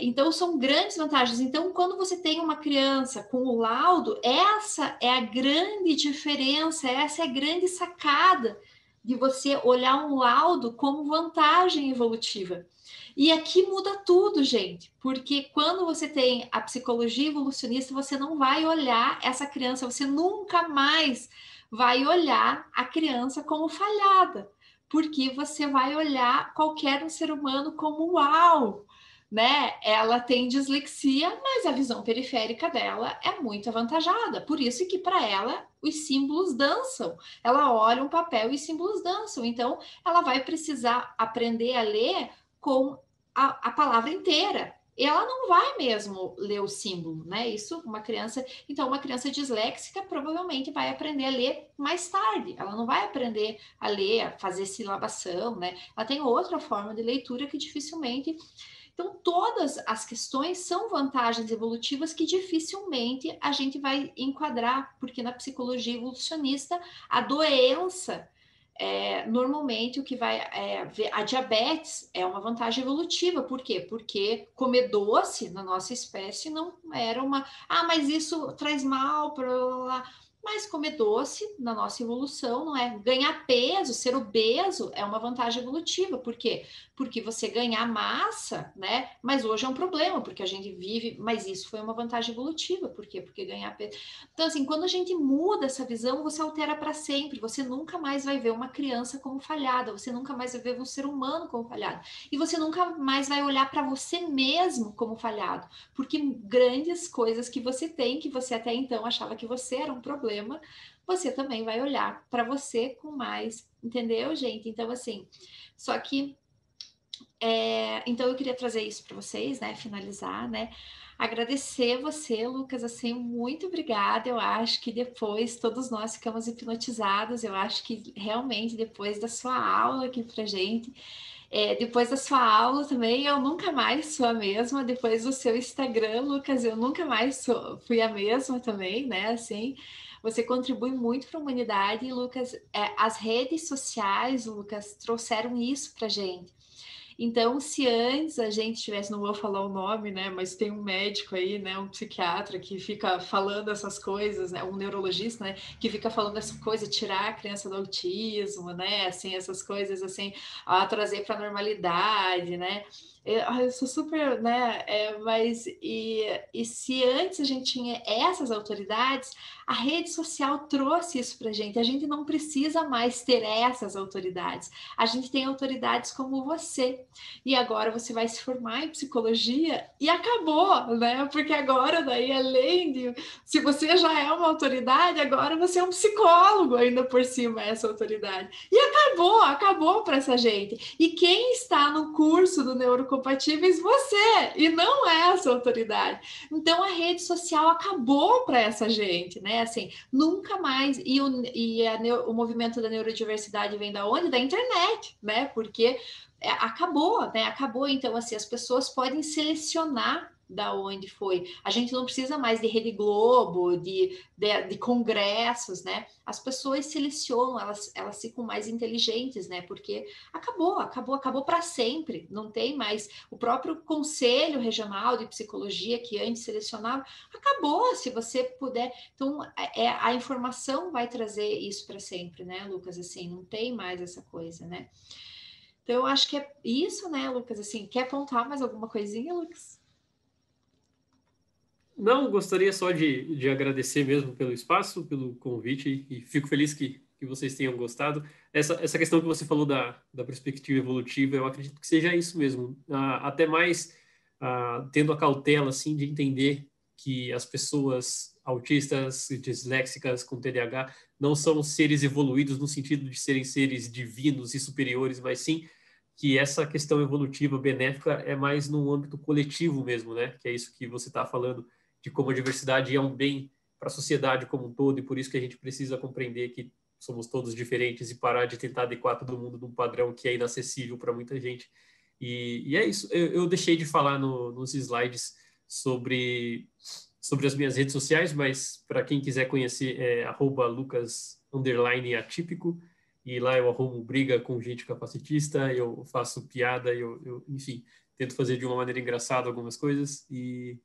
Então, são grandes vantagens. Então, quando você tem uma criança com o laudo, essa é a grande diferença, essa é a grande sacada de você olhar um laudo como vantagem evolutiva. E aqui muda tudo, gente, porque quando você tem a psicologia evolucionista, você não vai olhar essa criança, você nunca mais vai olhar a criança como falhada, porque você vai olhar qualquer um ser humano como uau, né? Ela tem dislexia, mas a visão periférica dela é muito avantajada, por isso que para ela os símbolos dançam, ela olha um papel e os símbolos dançam, então ela vai precisar aprender a ler com a palavra inteira. Ela não vai mesmo ler o símbolo, né? Isso, uma criança disléxica provavelmente vai aprender a ler mais tarde. Ela não vai aprender a ler, a fazer silabação, né? Ela tem outra forma de leitura que dificilmente. Então, todas as questões são vantagens evolutivas que dificilmente a gente vai enquadrar, porque na psicologia evolucionista, a doença normalmente o que vai a diabetes é uma vantagem evolutiva. Por quê? Porque comer doce na nossa espécie não era mas isso traz mal para mas comer doce na nossa evolução não é. Ganhar peso, ser obeso é uma vantagem evolutiva. Por quê? Porque você ganhar massa, né? Mas hoje é um problema, porque a gente vive, mas isso foi uma vantagem evolutiva. Por quê? Porque ganhar peso. Então, assim, quando a gente muda essa visão, você altera para sempre. Você nunca mais vai ver uma criança como falhada, você nunca mais vai ver um ser humano como falhado. E você nunca mais vai olhar para você mesmo como falhado. Porque grandes coisas que você tem, que você até então achava que você era um problema, você também vai olhar para você com mais, entendeu, gente? Então, assim, só que então eu queria trazer isso para vocês, né? Finalizar, né? Agradecer você, Lucas, assim, muito obrigada. Eu acho que depois todos nós ficamos hipnotizados. Eu acho que realmente depois da sua aula aqui pra gente, depois da sua aula também, eu nunca mais sou a mesma. Depois do seu Instagram, Lucas, eu nunca mais fui a mesma também, né? Assim, você contribui muito para a humanidade, Lucas. As redes sociais, Lucas, trouxeram isso pra gente. Então, se antes a gente tivesse, não vou falar o nome, né, mas tem um médico aí, né, um psiquiatra que fica falando essas coisas, né, um neurologista, né, que fica falando essa coisa, tirar a criança do autismo, né, assim, essas coisas, assim, trazer para a normalidade, né. Eu sou super, né, mas e se antes a gente tinha essas autoridades, a rede social trouxe isso para a gente não precisa mais ter essas autoridades, a gente tem autoridades como você, e agora você vai se formar em psicologia e acabou, né, porque agora daí além de, se você já é uma autoridade, agora você é um psicólogo ainda por cima, essa autoridade, e acabou para essa gente, e quem está no curso do Neurocompatíveis, você, e não é essa autoridade. Então a rede social acabou para essa gente, né? Assim, nunca mais. E o movimento da neurodiversidade vem da onde? Da internet, né? Porque acabou, né? Acabou. Então, assim, as pessoas podem selecionar da onde foi. A gente não precisa mais de Rede Globo, de congressos, né? As pessoas selecionam, elas ficam mais inteligentes, né? Porque acabou para sempre. Não tem mais. O próprio Conselho Regional de Psicologia, que antes selecionava, acabou, se você puder. Então, a informação vai trazer isso para sempre, né, Lucas? Assim, não tem mais essa coisa, né? Então, eu acho que é isso, né, Lucas? Assim, quer apontar mais alguma coisinha, Lucas? Não, gostaria só de agradecer mesmo pelo espaço, pelo convite, e fico feliz que vocês tenham gostado. Essa questão que você falou da perspectiva evolutiva, eu acredito que seja isso mesmo. Até mais tendo a cautela, assim, de entender que as pessoas autistas, disléxicas, com TDAH, não são seres evoluídos no sentido de serem seres divinos e superiores, mas sim que essa questão evolutiva benéfica é mais no âmbito coletivo mesmo, né? Que é isso que você está falando, de como a diversidade é um bem para a sociedade como um todo, e por isso que a gente precisa compreender que somos todos diferentes e parar de tentar adequar todo mundo num padrão que é inacessível para muita gente. E é isso. Eu deixei de falar nos slides sobre as minhas redes sociais, mas para quem quiser conhecer, é @lucas_atípico, e lá eu arrumo briga com gente capacitista, eu faço piada, enfim, tento fazer de uma maneira engraçada algumas coisas, e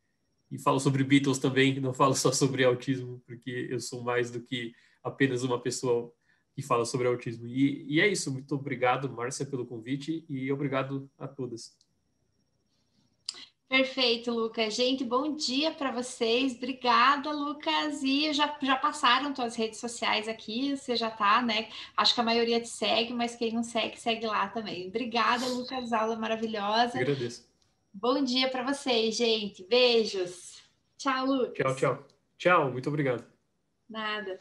falo sobre Beatles também, não falo só sobre autismo, porque eu sou mais do que apenas uma pessoa que fala sobre autismo. E é isso, muito obrigado, Márcia, pelo convite, e obrigado a todas. Perfeito, Lucas. Gente, bom dia para vocês. Obrigada, Lucas. E já passaram tuas redes sociais aqui, você já tá, né? Acho que a maioria te segue, mas quem não segue, segue lá também. Obrigada, Lucas. Aula maravilhosa. Agradeço. Bom dia para vocês, gente. Beijos. Tchau, Lucas. Tchau, tchau. Tchau, muito obrigado. Nada.